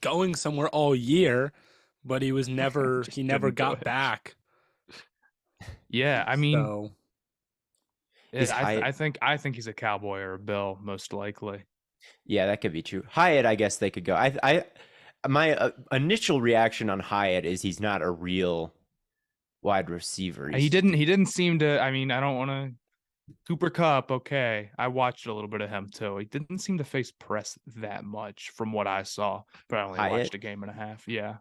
going somewhere all year, but he was never got back. Yeah, I mean, so, I think he's a Cowboy or a Bill, most likely. Yeah, that could be true. Hyatt, I guess they could go. My initial reaction on Hyatt is he's not a real wide receiver. He didn't seem to. I mean, I don't want to. Cooper Kupp, okay. I watched a little bit of him too. He didn't seem to face press that much from what I saw, but I only watched a game and a half. Yeah.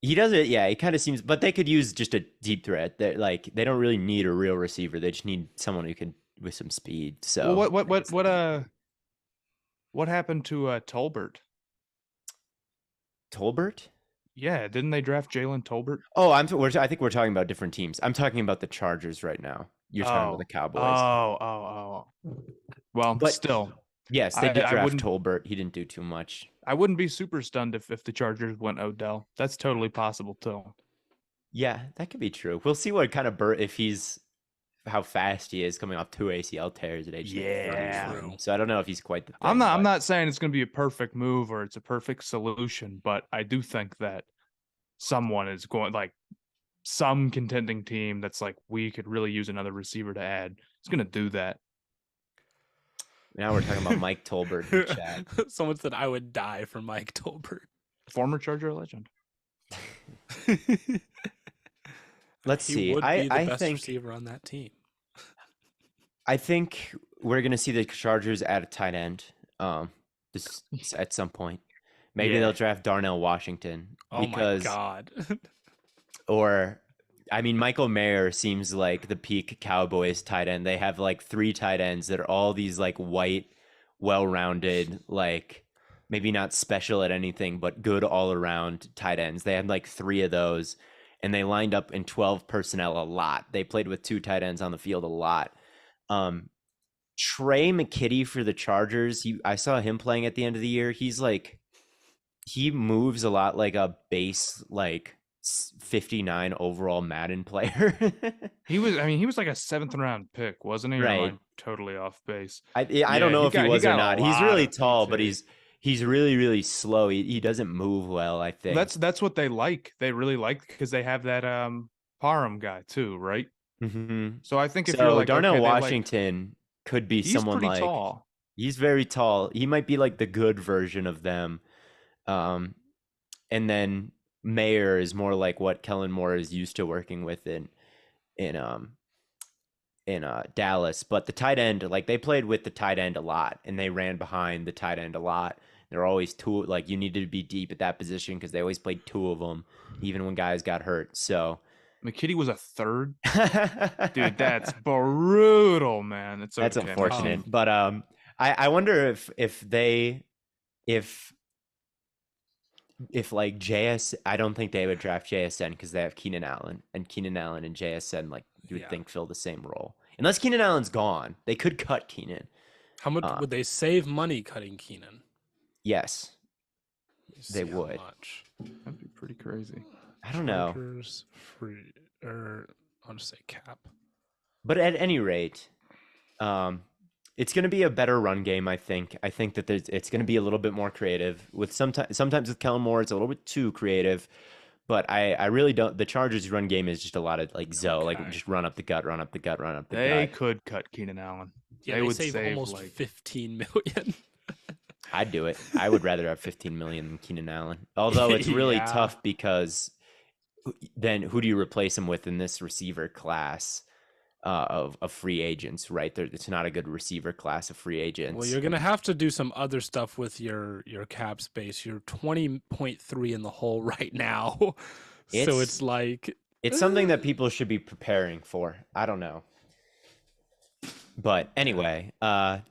He does it, yeah. He kind of seems, but they could use just a deep threat. That like they don't really need a real receiver. They just need someone who can with some speed. So what happened to Tolbert? Tolbert? Yeah, didn't they draft Jalen Tolbert? Oh, I think we're talking about different teams. I'm talking about the Chargers right now. You're talking about the Cowboys. Oh. Well, but still. Yes, they did draft Tolbert. He didn't do too much. I wouldn't be super stunned if the Chargers went Odell. That's totally possible too. Yeah, that could be true. We'll see what kind of how fast he is coming off 2 ACL tears at age 33. So I don't know if he's quite the thing. I'm not saying it's going to be a perfect move or it's a perfect solution, but I do think that someone is going, like some contending team that's like, we could really use another receiver to add. It's going to do that. Now we're talking about Mike Tolbert in the chat. Someone said I would die for Mike Tolbert. Former Charger legend. Let's see. He would be the best think receiver on that team. I think we're going to see the Chargers add a tight end this at some point. Maybe they'll draft Darnell Washington. Oh my God. Or, I mean, Michael Mayer seems like the peak Cowboys tight end. They have like 3 tight ends that are all these like white, well-rounded, like maybe not special at anything, but good all-around tight ends. They had like 3 of those, and they lined up in 12 personnel a lot. They played with 2 tight ends on the field a lot. Trey McKitty for the Chargers, I saw him playing at the end of the year. He's like, he moves a lot like a base, like 59 overall Madden player. He was like a 7th round pick, wasn't he? Right. Or like totally off base. I don't know if he was or not. He's really tall, but he's really, really slow. He doesn't move well, I think. That's what they like. They really like, because they have that Parham guy too, right? Mm-hmm. So I think if you're like Darnell Washington could be someone like tall. He's very tall. He might be like the good version of them. And then Mayer is more like what Kellen Moore is used to working with in Dallas. But the tight end, like they played with the tight end a lot, and they ran behind the tight end a lot. They're always 2, like you needed to be deep at that position because they always played 2 of them, even when guys got hurt. So McKitty was a 3rd. Dude, that's brutal, man. That's unfortunate. But I wonder if like I don't think they would draft JSN because they have Keenan Allen, and Keenan Allen and JSN, like you would think, fill the same role. Unless Keenan Allen's gone, they could cut Keenan. How much would they save money cutting Keenan? Yes, See they how would. much. That'd be pretty crazy. I don't know. Chargers free, or I'll just say cap. But at any rate, it's going to be a better run game, I think. I think that it's going to be a little bit more creative. With sometimes with Kellen Moore, it's a little bit too creative. But I really don't. The Chargers' run game is just a lot of like Zoe, like just run up the gut, run up the gut, run up the gut. They could cut Keenan Allen. Yeah, they would save almost like 15 million. I'd do it. I would rather have 15 million than Keenan Allen. Although it's really tough because then who do you replace him with in this receiver class of free agents, right? It's not a good receiver class of free agents. Well, you're going to have to do some other stuff with your cap space. You're 20.3 in the hole right now. So it's like... It's something that people should be preparing for. I don't know. But anyway, I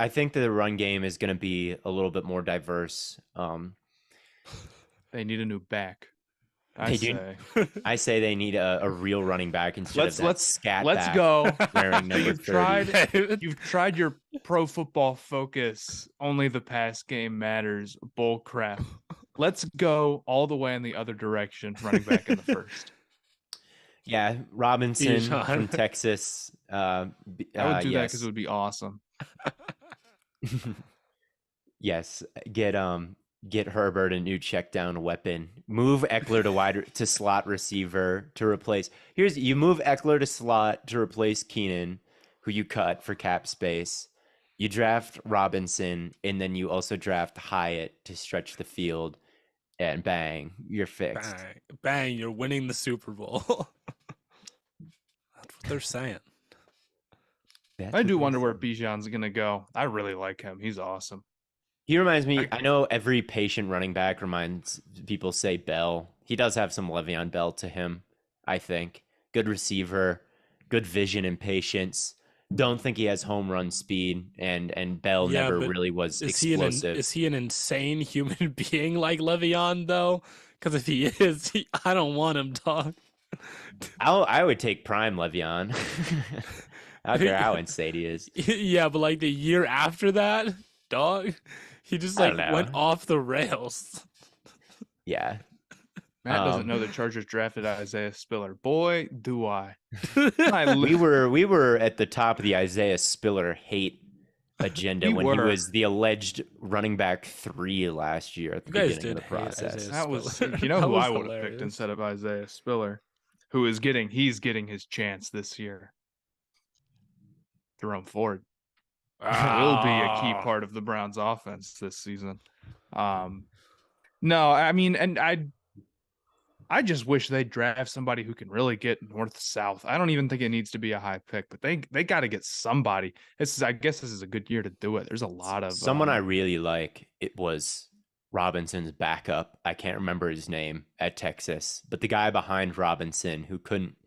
think that the run game is going to be a little bit more diverse. They need a new back. I say they need a real running back instead of that scat let's back go. wearing number 30. You've tried your Pro Football Focus, only the pass game matters bull crap. Let's go all the way in the other direction, running back in the first. Yeah, Robinson from Texas. I would do that because it would be awesome. Yes, get Herbert a new check down weapon. Move Eckler to slot receiver to replace. You move Eckler to slot to replace Keenan, who you cut for cap space. You draft Robinson, and then you also draft Hyatt to stretch the field. And bang, you're fixed. Bang, you're winning the Super Bowl. That's what they're saying. I do wonder where Bijan's going to go. I really like him. He's awesome. He reminds me, I know every patient running back reminds people say Bell. He does have some Le'Veon Bell to him, I think. Good receiver, good vision and patience. Don't think he has home run speed, and Bell never really was explosive. Is he an insane human being like Le'Veon, though? Because if he is, I don't want him, dog. I would take prime Le'Veon. I don't care how insane he is. Yeah, but like the year after that, dog, he just like went off the rails. Yeah. Matt doesn't know the Chargers drafted Isaiah Spiller. Boy, do I. We were at the top of the Isaiah Spiller hate agenda when he was the alleged running back 3 last year at the beginning of the process. That was, who I would have picked instead of Isaiah Spiller, he's getting his chance this year. Jerome Ford will be a key part of the Browns offense this season. No, I mean, and I just wish they'd draft somebody who can really get north-south. I don't even think it needs to be a high pick, but they got to get somebody. I guess this is a good year to do it. There's a lot of someone I really like. It was Robinson's backup. I can't remember his name at Texas, but the guy behind Robinson who couldn't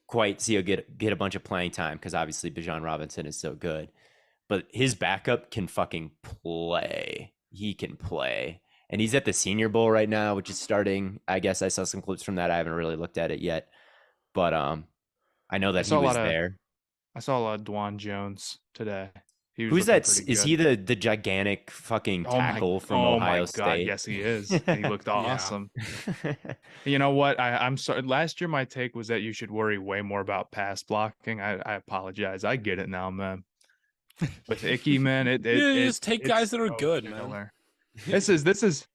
quite get a bunch of playing time because obviously Bijan Robinson is so good, but his backup can fucking play. He can play. And he's at the Senior Bowl right now, which is starting. I guess I saw some clips from that. I haven't really looked at it yet, but I know that he was there. I saw a lot of Dwan Jones today. Who's that? Is he the gigantic fucking tackle from Ohio State? God, yes, he is. He looked awesome. You know what? I'm sorry. Last year, my take was that you should worry way more about pass blocking. I apologize. I get it now, man. With Icky, man, just take guys that are good, man. This is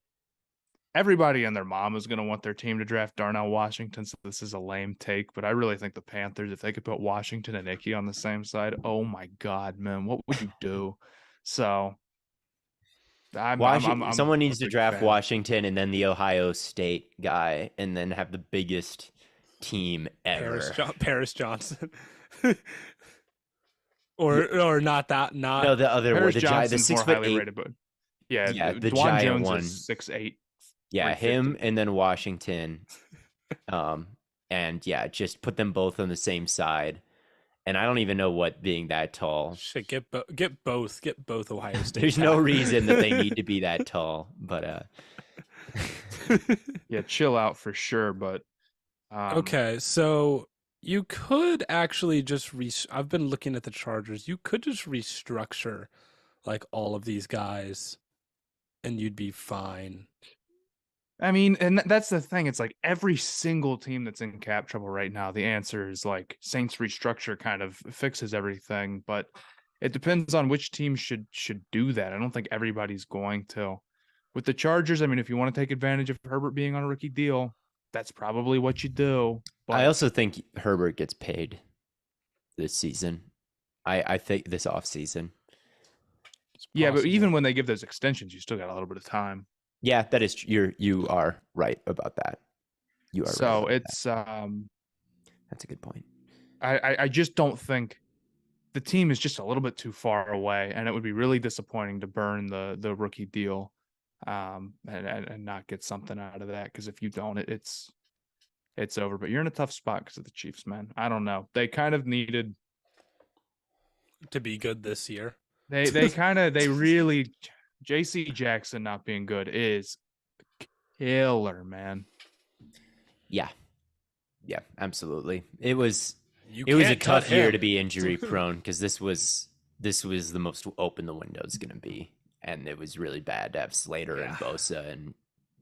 everybody and their mom is going to want their team to draft Darnell Washington. So this is a lame take, but I really think the Panthers, if they could put Washington and Icky on the same side, oh my God, man, what would you do? So someone needs to draft Washington and then the Ohio State guy and then have the biggest team ever. Paris Johnson. or not that, no, the other one, the 6'8" rated, but yeah, the Dwan giant Jones one, is 6'8". Yeah, him and then Washington, and yeah, just put them both on the same side. And I don't even know what being that tall. Shit, get both Ohio State. There's no reason that they need to be that tall, but yeah, chill out for sure. But okay, so You could actually just I've been looking at the Chargers. You could just restructure like all of these guys and you'd be fine. I mean, and that's the thing. It's like every single team that's in cap trouble right now, the answer is like Saints restructure kind of fixes everything, but it depends on which team should do that. I don't think everybody's going to. With the Chargers, I mean, if you want to take advantage of Herbert being on a rookie deal, that's probably what you do. But I also think Herbert gets paid this season. I think this offseason. yeah, but even when they give those extensions, you still got a little bit of time. Yeah, that is you are right about that. You are so right about it's that. That's a good point. I just don't think the team is just a little bit too far away, and it would be really disappointing to burn the rookie deal and not get something out of that, because if you don't, it's over. But you're in a tough spot because of the Chiefs, man. I don't know. They kind of needed to be good this year. They really JC Jackson not being good is killer, man. Yeah, absolutely. It was a tough year to be injury prone, because this was the most open the window's going to be, and it was really bad to have Slater and Bosa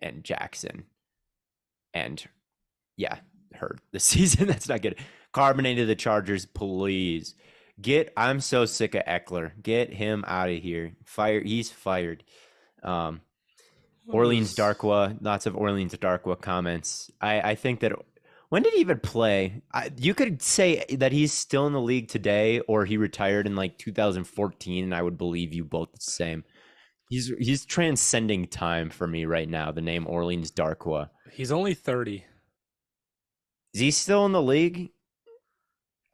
and Jackson, and hurt this season. That's not good. Carbonated the Chargers, please. I'm so sick of Eckler. Get him out of here. He's fired. Orleans Darkwa, lots of Orleans Darkwa comments. I think that when did he even play? You could say that he's still in the league today, or he retired in like 2014, and I would believe you both the same. He's transcending time for me right now. The name Orleans Darkwa. He's only 30. Is he still in the league?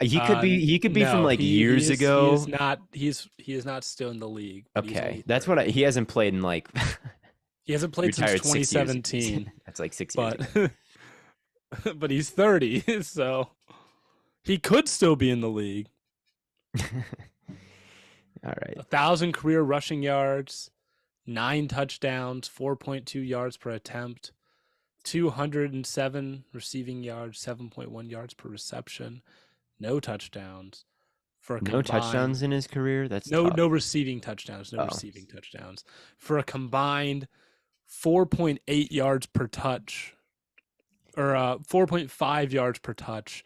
He could be. He could be from like years ago. He is not still in the league. Okay, that's what he hasn't played in like. He hasn't played since 2017. That's like 6 years ago. But he's 30, so he could still be in the league. All right. 1,000 career rushing yards, 9 touchdowns, 4.2 yards per attempt, 207 receiving yards, 7.1 yards per reception, no touchdowns. No touchdowns in his career? That's no tough. no receiving touchdowns. Receiving touchdowns. For a combined 4.8 yards per touch, or 4.5 yards per touch,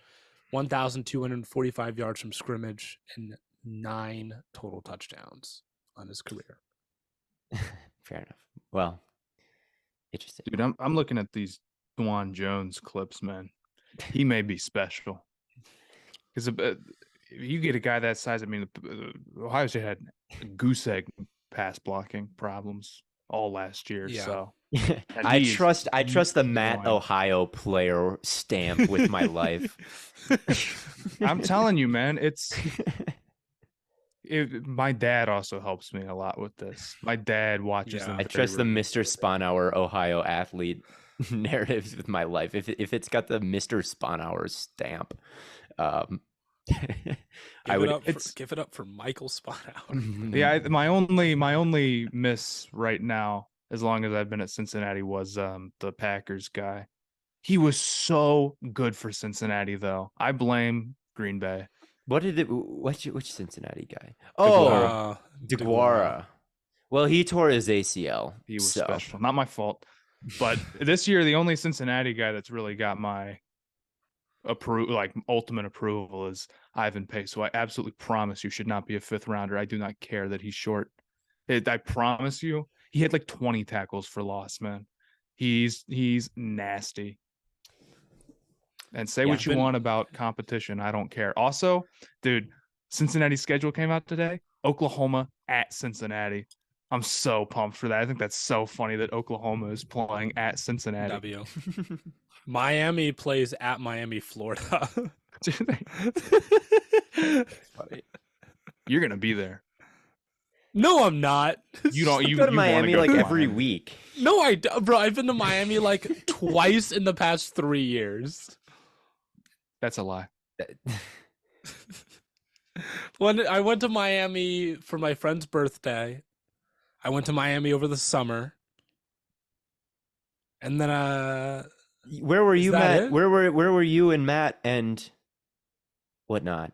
1,245 yards from scrimmage, and 9 total touchdowns on his career. Fair enough. Well, interesting. Dude, I'm looking at these Dwan Jones clips, man. He may be special. Because if you get a guy that size, I mean, Ohio State had goose egg pass blocking problems all last year. Yeah. So I trust the Matt Ohio player stamp with my life. I'm telling you, man, my dad also helps me a lot with this. My dad watches them. I trust the Mr. Sponhour Ohio athlete narratives with my life. If it's got the Mr. Sponhour stamp, give it up for Michael Sponhour. Yeah, my only miss right now, as long as I've been at Cincinnati, was the Packers guy. He was so good for Cincinnati, though. I blame Green Bay. Which Cincinnati guy? Oh, DeGuara. Well, he tore his ACL. He was special. Not my fault. But this year, the only Cincinnati guy that's really got my ultimate approval is Ivan Pace. So I absolutely promise you should not be a 5th rounder. I do not care that he's short. I promise you, he had like 20 tackles for loss, man. He's nasty. And say what you want about competition. I don't care. Also, dude, Cincinnati's schedule came out today. Oklahoma at Cincinnati. I'm so pumped for that. I think that's so funny that Oklahoma is playing at Cincinnati. W. Miami plays at Miami, Florida. Funny. You're going to be there. No, I'm not. You go to Miami like every week. No, bro, I've been to Miami like twice in the past 3 years. That's a lie. When I went to Miami for my friend's birthday, I went to Miami over the summer, and then where were you, Matt? Where were you and Matt and whatnot.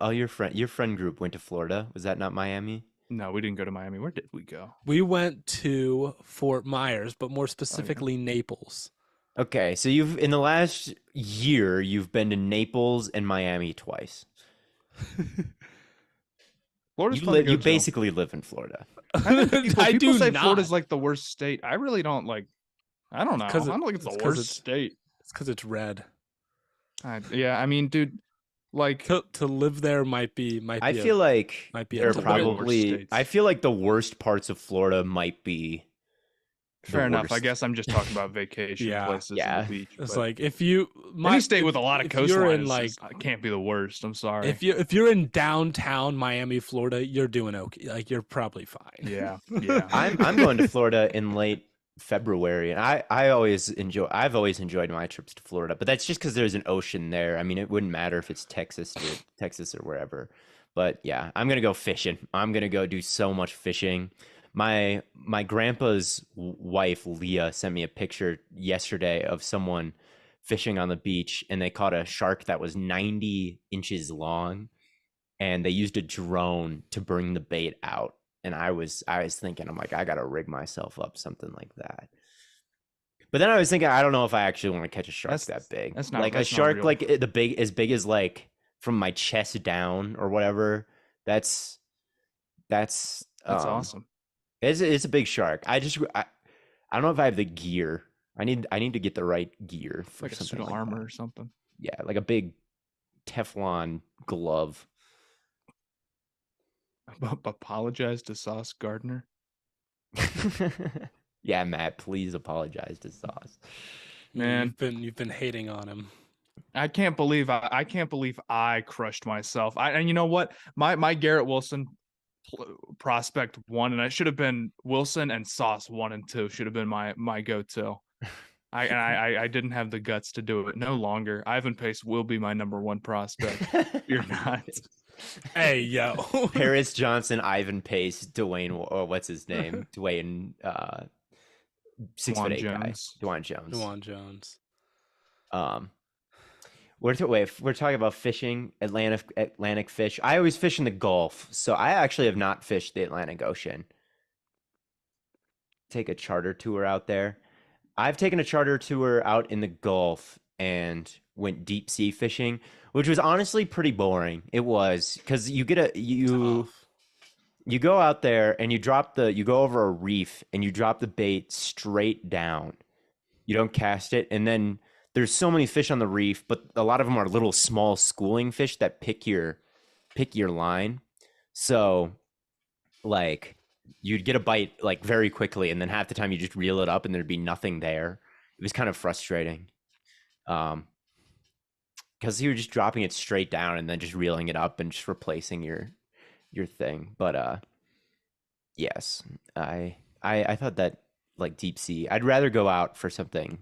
Oh, your friend group went to Florida. Was that not Miami? No, we didn't go to Miami. Where did we go? We went to Fort Myers, but more Oh, yeah. specifically Naples. Okay, so you've in the last year you've been to Naples and Miami twice. Florida's fun to go You to. basically live in Florida. I think I people do say not. Florida's like the worst state. I really don't like. I don't know. I 'cause don't think it's the worst state. It's because it's red. Yeah, I mean, dude, like To live there might be I feel like might be there are a It's way worse probably. states. I feel like the worst parts of Florida might be. the fair enough. I worst. guess I'm just talking about vacation Yeah. places Yeah. and the beach. It's but like if you any state with a lot of if you're coastline in like can't be the worst. I'm sorry. if you're in downtown Miami, Florida, you're doing okay. Like you're probably fine. yeah. I'm going to Florida in late February, and I've always enjoyed my trips to Florida, but that's just because there's an ocean there. I mean, it wouldn't matter if it's Texas or wherever. But yeah, I'm gonna go fishing. I'm gonna go do so much fishing. My grandpa's wife Leah sent me a picture yesterday of someone fishing on the beach, and they caught a shark that was 90 inches long, and they used a drone to bring the bait out. And I was thinking, I'm like, I gotta rig myself up something like that. But then I was thinking, I don't know if I actually want to catch a shark that big. that's not- like that's a not shark real. like as big as like from my chest down or whatever. That's awesome. It's a big shark. I don't know if I have the gear. I need to get the right gear for Like a something suit of like armor that. or something. Yeah, like a big Teflon glove. Apologize to Sauce Gardner. Yeah, Matt, please apologize to Sauce. Man. You've been hating on him. I can't believe I crushed myself. And you know what? My Garrett Wilson prospect 1, and I should have been Wilson and Sauce 1 and 2 should have been my go-to. I didn't have the guts to do it. No longer. Ivan Pace will be my number 1 prospect. You're not. Hey yo, Paris Johnson, Ivan Pace, Dwayne, or what's his name? Dwayne, 6'8" guy, Dwayne Jones. Dwayne Jones. We're talking about fishing, Atlantic fish. I always fish in the Gulf, so I actually have not fished the Atlantic Ocean. Take a charter tour out there. I've taken a charter tour out in the Gulf and went deep sea fishing, which was honestly pretty boring. It was because you go out there and you go over a reef and you drop the bait straight down. You don't cast it, and then there's so many fish on the reef, but a lot of them are little small schooling fish that pick your line. So like you'd get a bite like very quickly, and then half the time you just reel it up and there'd be nothing there. It was kind of frustrating. Because you were just dropping it straight down and then just reeling it up and just replacing your thing. But yes, I thought that like deep sea, I'd rather go out for something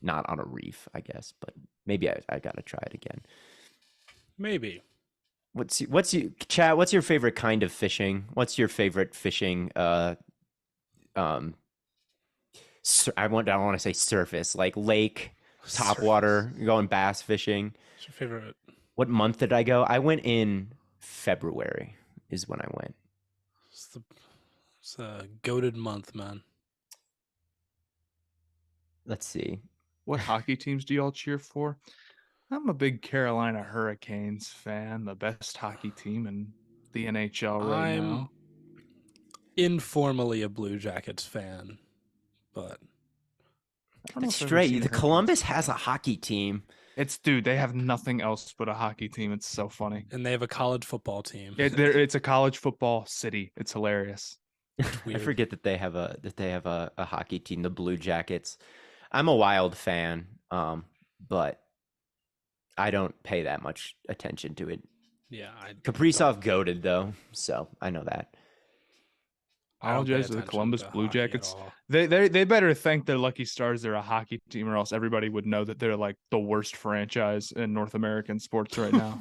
not on a reef, I guess, but maybe I gotta try it again. Maybe. What's your favorite kind of fishing? What's your favorite fishing? I don't want to say surface, like lake, top water, going bass fishing. What's your favorite? What month did I go? I went in February is when I went. It's a goated month, man. Let's see. What hockey teams do y'all cheer for? I'm a big Carolina Hurricanes fan, the best hockey team in the NHL right I'm now. informally a Blue Jackets fan, but I don't know It's if I've ever seen straight. The Hurricanes. Columbus has a hockey team. Dude, they have nothing else but a hockey team. It's so funny. and they have a college football team. It's a college football city. It's hilarious. I Weird. forget that they have a hockey team, the Blue Jackets. I'm a Wild fan, but I don't pay that much attention to it. Yeah, Kaprizov goated though, so I know that. I don't pay Apologize to the attention Columbus to Blue hockey at Jackets. all. They better thank their lucky stars they're a hockey team, or else everybody would know that they're like the worst franchise in North American sports right now.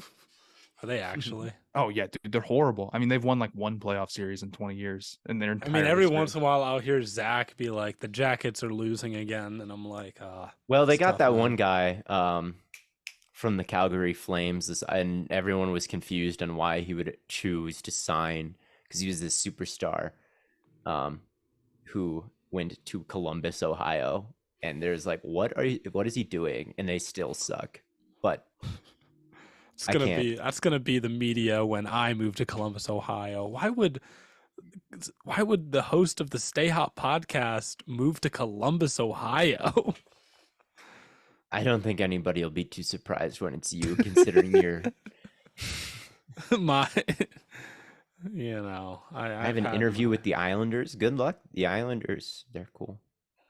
Are they actually? Oh yeah, dude, they're horrible. I mean, they've won like 1 playoff series in 20 years in their I entire mean, every history. once in a while I'll hear Zach be like, "The Jackets are losing again," and I'm like, Well, they It's got tough, that man. one guy from the Calgary Flames, and everyone was confused on why he would choose to sign because he was this superstar who went to Columbus, Ohio. And there's like, what is he doing? And they still suck. But I can't. That's gonna be the media when I move to Columbus, Ohio. Why would the host of the Stay Hot podcast move to Columbus, Ohio? I don't think anybody will be too surprised when it's you, considering you're. My, I have an interview with the Islanders. Good luck, the Islanders. They're cool.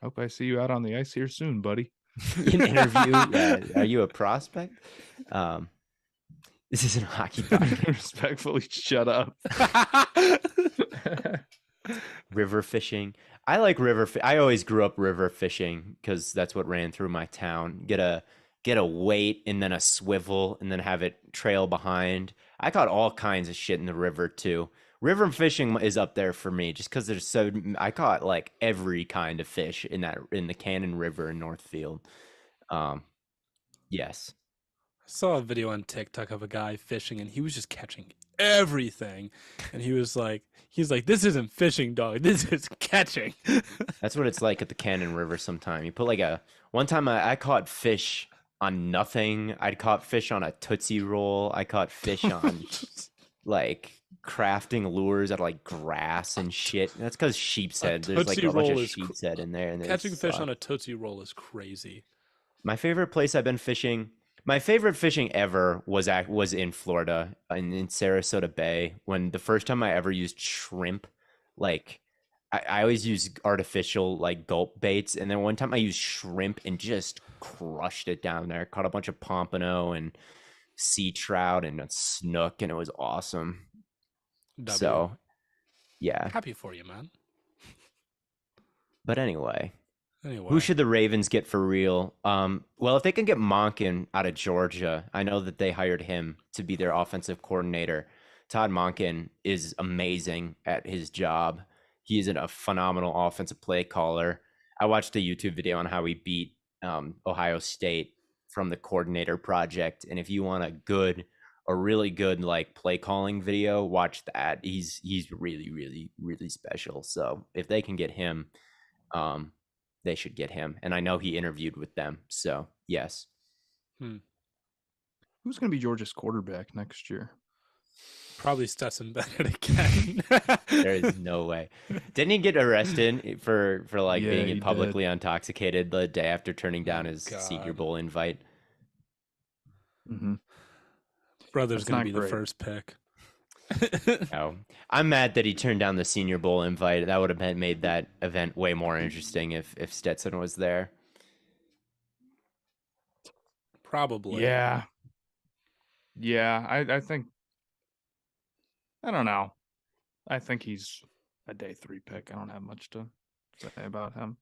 Hope I see you out on the ice here soon, buddy. An interview? Yeah. Are you a prospect? This isn't a hockey podcast. Respectfully, shut up. River fishing. I like I always grew up river fishing because that's what ran through my town. Get a weight and then a swivel and then have it trail behind. I caught all kinds of shit in the river too. River fishing is up there for me just because I caught like every kind of fish in the Cannon River in Northfield. Yes. I saw a video on TikTok of a guy fishing and he was just catching everything. And he was like, this isn't fishing, dog. This is catching. That's what it's like at the Cannon River sometime. You put one time I caught fish on nothing. I caught fish on a Tootsie Roll. I caught fish on like crafting lures out of like grass and shit. That's because sheep's head. There's like a bunch of sheep's head in there. And catching fish on a Tootsie Roll is crazy. My favorite place I've been fishing. My favorite fishing ever was in Florida in Sarasota Bay. When the first time I ever used shrimp, like I always use artificial like gulp baits, and then one time I used shrimp and just crushed it down there. Caught a bunch of pompano and sea trout and a snook, and it was awesome. So, yeah, happy for you, man. But anyway. Who should the Ravens get for real? Well, if they can get Monken out of Georgia, I know that they hired him to be their offensive coordinator. Todd Monken is amazing at his job. He is a phenomenal offensive play caller. I watched a YouTube video on how he beat Ohio State from the coordinator project. And if you want a really good like play calling video, watch that. He's really, really, really special. So if they can get him, they should get him. And I know he interviewed with them. So, yes. Who's going to be Georgia's quarterback next year? Probably Stetson Bennett again. There is no way. Didn't he get arrested for like being publicly intoxicated the day after turning down his Senior Bowl invite? Mm-hmm. Brother's going to be the first pick. No, I'm mad that he turned down the Senior Bowl invite. That would have made that event way more interesting if Stetson was there. Probably. Yeah. I think. I don't know. I think he's a day 3 pick. I don't have much to say about him,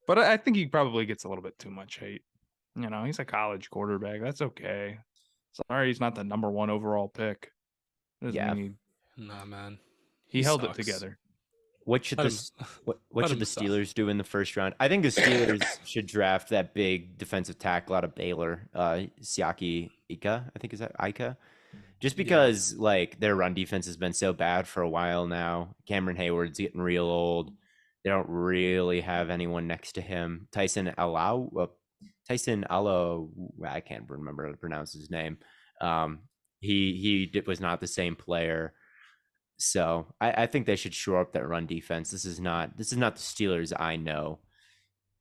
but I think he probably gets a little bit too much hate. He's a college quarterback. That's okay. Sorry, he's not the number 1 overall pick. Yeah. Nah, man. He held it together. What should the Steelers do in the first round? I think the Steelers should draft that big defensive tackle out of Baylor, Siaki Ika. I think is that Ika? Just because like their run defense has been so bad for a while now. Cameron Hayward's getting real old. They don't really have anyone next to him. Tyson Allo, I can't remember how to pronounce his name. He was not the same player. So I think they should shore up that run defense. This is not the Steelers I know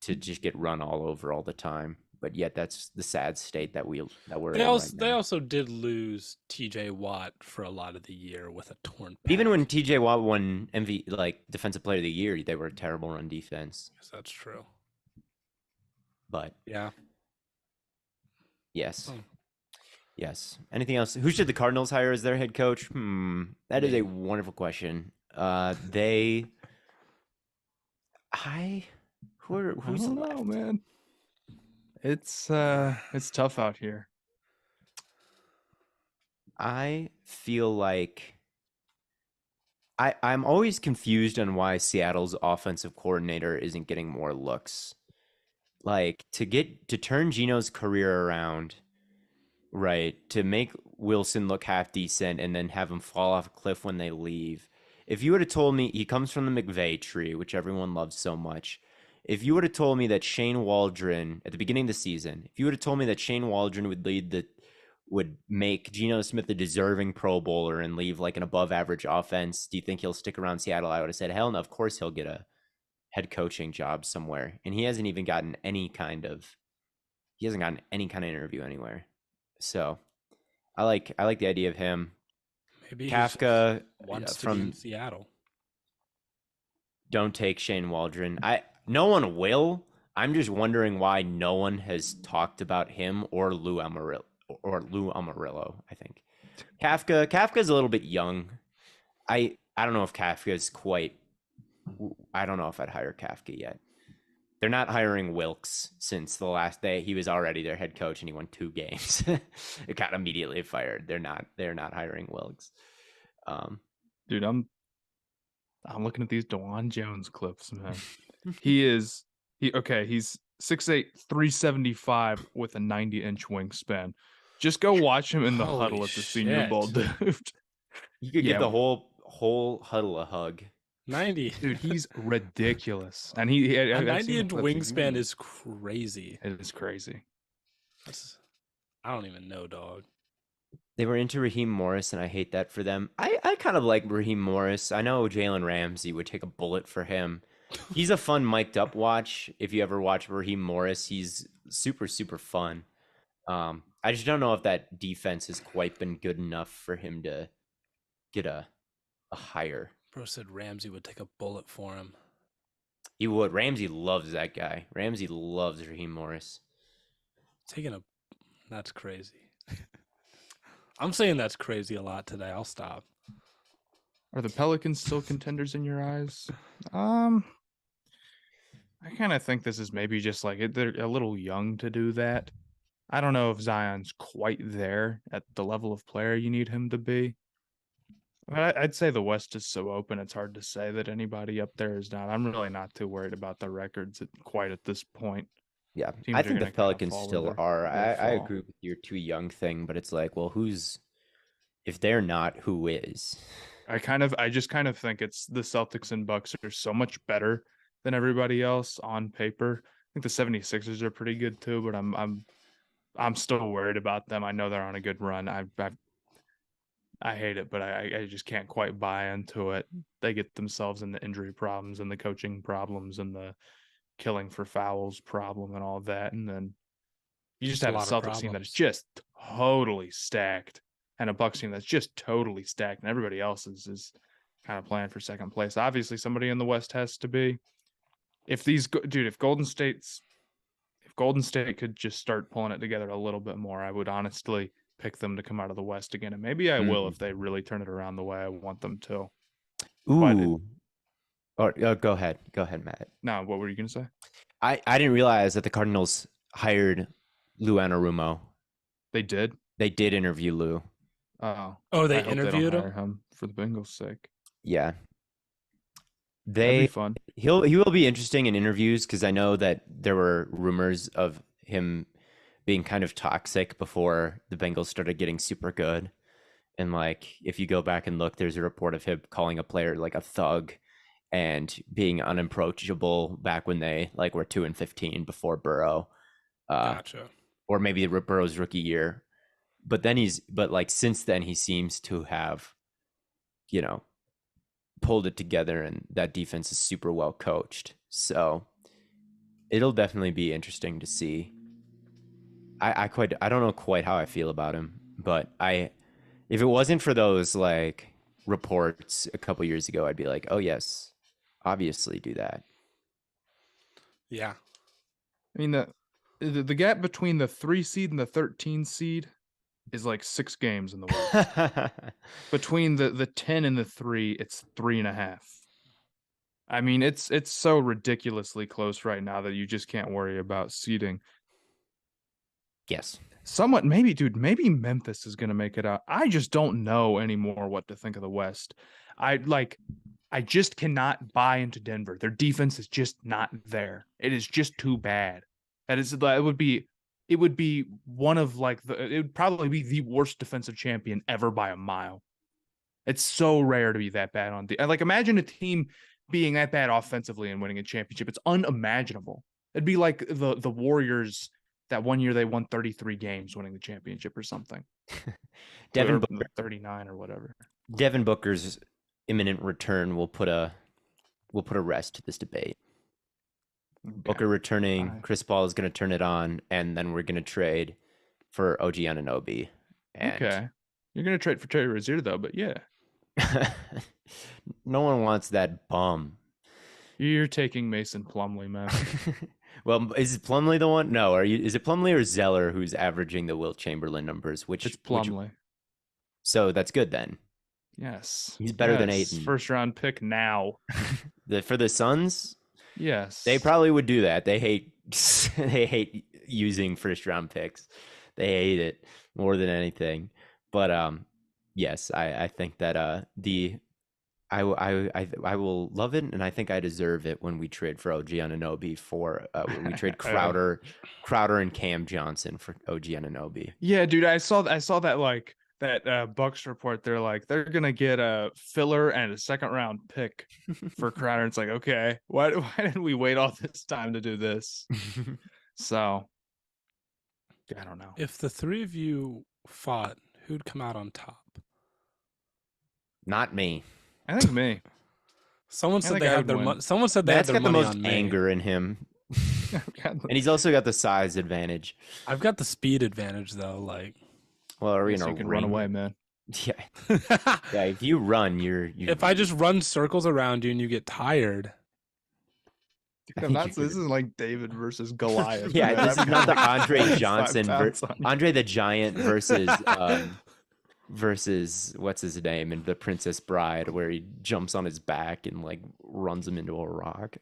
to just get run all over all the time. But yet that's the sad state that we're in. They also did lose TJ Watt for a lot of the year with a torn pec. Even when TJ Watt won defensive player of the year, they were a terrible run defense. Yes, that's true. But yeah. Yes. Yes. Anything else? Who should the Cardinals hire as their head coach? That is a wonderful question. Who's left? Man. It's tough out here. I feel like I'm always confused on why Seattle's offensive coordinator isn't getting more looks. Like to turn Gino's career around, right? To make Wilson look half decent and then have him fall off a cliff when they leave. If you would have told me he comes from the McVay tree, which everyone loves so much, if you would have told me that Shane Waldron at the beginning of the season, if you would have told me that Shane Waldron would make Geno Smith a deserving Pro Bowler and leave like an above average offense, do you think he'll stick around Seattle? I would have said, hell no, of course he'll get a head coaching job somewhere. And he hasn't even gotten any kind of interview anywhere. So I like the idea of him. Maybe he Kafka wants to be in Seattle. Don't take Shane Waldron. No one will. I'm just wondering why no one has talked about him or Lou Amarillo. I think Kafka's a little bit young. I don't know if Kafka's quite. I don't know if I'd hire Kafka yet. They're not hiring Wilkes since the last day. He was already their head coach and he won 2 games. It got immediately fired. They're not hiring Wilkes. Dude, I'm looking at these DeJuan Jones clips, man. He's 6'8", 375 with a 90-inch wingspan. Just go watch him in the Holy huddle at the Senior Bowl, dude. You could give the whole huddle a hug. 90. Dude, he's ridiculous. And a 90-inch wingspan is crazy. It is crazy. I don't even know, dog. They were into Raheem Morris, and I hate that for them. I kind of like Raheem Morris. I know Jalen Ramsey would take a bullet for him. He's a fun mic'd up watch. If you ever watch Raheem Morris, he's super, super fun. I just don't know if that defense has quite been good enough for him to get a hire. Bro said Ramsey would take a bullet for him. He would. Ramsey loves that guy. Ramsey loves Raheem Morris. That's crazy. I'm saying that's crazy a lot today. I'll stop. Are the Pelicans still contenders in your eyes? I kind of think this is maybe just like they're a little young to do that. I don't know if Zion's quite there at the level of player you need him to be. But I'd say the West is so open, it's hard to say that anybody up there is not. I'm really not too worried about the records quite at this point. Yeah, Teams I think the Pelicans still are. I fall. agree with your too young thing, but it's like, well, if they're not, who is? I just kind of think it's the Celtics and Bucks are so much better than everybody else on paper. I think the 76ers are pretty good too, but I'm still worried about them. I know they're on a good run. I hate it, but I just can't quite buy into it. They get themselves in the injury problems and the coaching problems and the killing for fouls problem and all that. And then you just have a Celtics team that is just totally stacked and a Bucks team that's just totally stacked, and everybody else is kind of playing for second place. Obviously, somebody in the West has to be. If Golden State could just start pulling it together a little bit more, I would honestly pick them to come out of the West again, and maybe I will if they really turn it around the way I want them to. Ooh. Go ahead, Matt. No, what were you gonna say? I didn't realize that the Cardinals hired Lou Anarumo. They did. They did interview Lou. They interviewed him for the Bengals' sake. Yeah, that'd be fun. He will be interesting in interviews because I know that there were rumors of him being kind of toxic before the Bengals started getting super good. And like, if you go back and look, there's a report of him calling a player like a thug and being unapproachable back when they like were 2-15 before Burrow. Gotcha. Or maybe Burrow's rookie year. But since then he seems to have, pulled it together, and that defense is super well coached. So it'll definitely be interesting to see. I don't know quite how I feel about him, but if it wasn't for those like reports a couple years ago, I'd be like, oh yes, obviously do that. Yeah. I mean, the gap between the 3 seed and the 13 seed is like 6 games in the West. Between the 10 and the 3, it's 3.5. I mean, it's so ridiculously close right now that you just can't worry about seeding. Yes. Somewhat, maybe Memphis is going to make it out. I just don't know anymore what to think of the West. I just cannot buy into Denver. Their defense is just not there. It is just too bad. It would be it would be one of like it would probably be the worst defensive champion ever by a mile. It's so rare to be that bad on like imagine a team being that bad offensively and winning a championship. It's unimaginable. It'd be like the Warriors that one year they won 33 games winning the championship or something. Devin Booker, 39 or whatever. Devin Booker's imminent return will put a rest to this debate. Okay. Booker returning, Chris Paul is going to turn it on, and then we're going to trade for OG Anunoby. Okay. You're going to trade for Terry Rozier, though, but yeah. No one wants that bum. You're taking Mason Plumlee, man. Well, is Plumlee the one? No, is it Plumlee or Zeller who's averaging the Wilt Chamberlain numbers? It's Plumlee. So that's good then. Yes. He's better than Ayton. First round pick now. For the Suns? Yes. They probably would do that. They hate using first round picks. They hate it more than anything. But yes, I think that I will love it, and I think I deserve it when we trade for OG Anunoby when we trade Crowder and Cam Johnson for OG Anunoby. Yeah, dude, I saw that like that Bucks report. They're like they're gonna get a filler and a second round pick for Crowder. It's like, okay, why didn't we wait all this time to do this? So I don't know. If the three of you fought, who'd come out on top? Not me. I think me. Someone said they had their money. Someone said they had their money on me. That's got the most anger in him, and he's also got the size advantage. I've got the speed advantage though. Like, well, are we in a you can run away, man? Yeah, yeah. If you run, you're. If I just run circles around you and you get tired. This isn't like David versus Goliath. Yeah, this is not the Andre Johnson, Andre the Giant versus what's his name in The Princess Bride, where he jumps on his back and like runs him into a rock.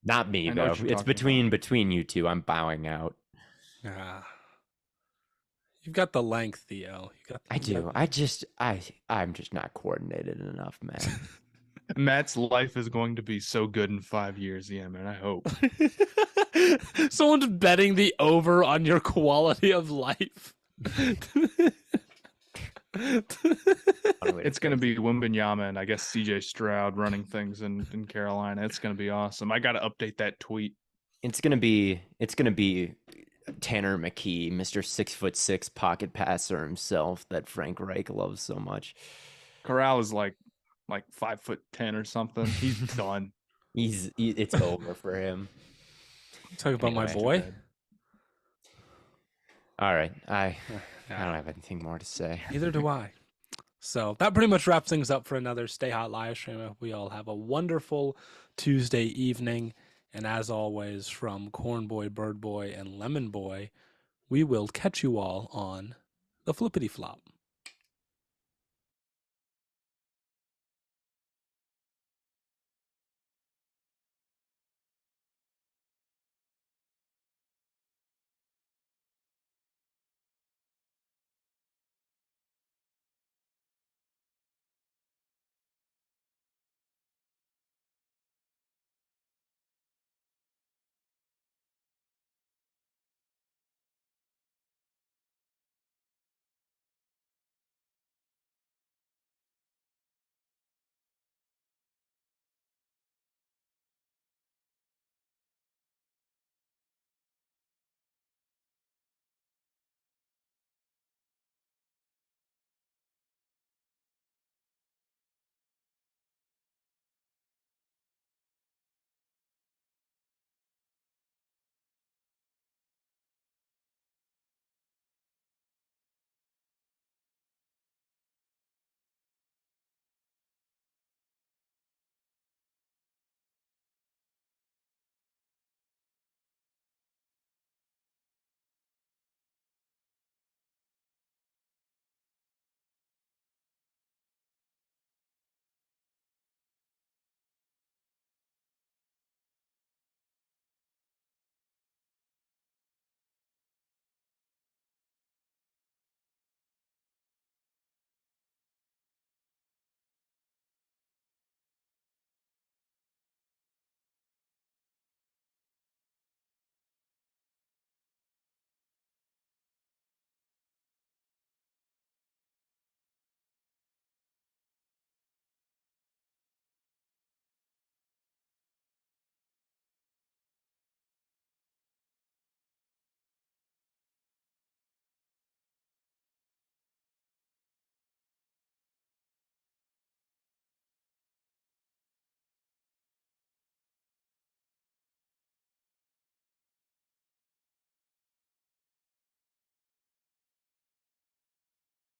Not me though. It's between you two. I'm bowing out. You've got the length, Theo. I do. I'm just not coordinated enough, man. Matt's life is going to be so good in 5 years. Yeah, man. I hope. Someone's betting the over on your quality of life. It's going to be Wembanyama and I guess CJ Stroud running things in Carolina. It's going to be awesome. I got to update that tweet. It's going to be Tanner McKee, Mr. 6'6" pocket passer himself that Frank Reich loves so much. Corral is like 5'10" or something. He's done. It's over for him. Talk about my boy. All right. I don't have anything more to say. Neither do I. So that pretty much wraps things up for another Stay Hot live stream. We all have a wonderful Tuesday evening. And as always, from Corn Boy, Bird Boy, and Lemon Boy, we will catch you all on the Flippity Flop.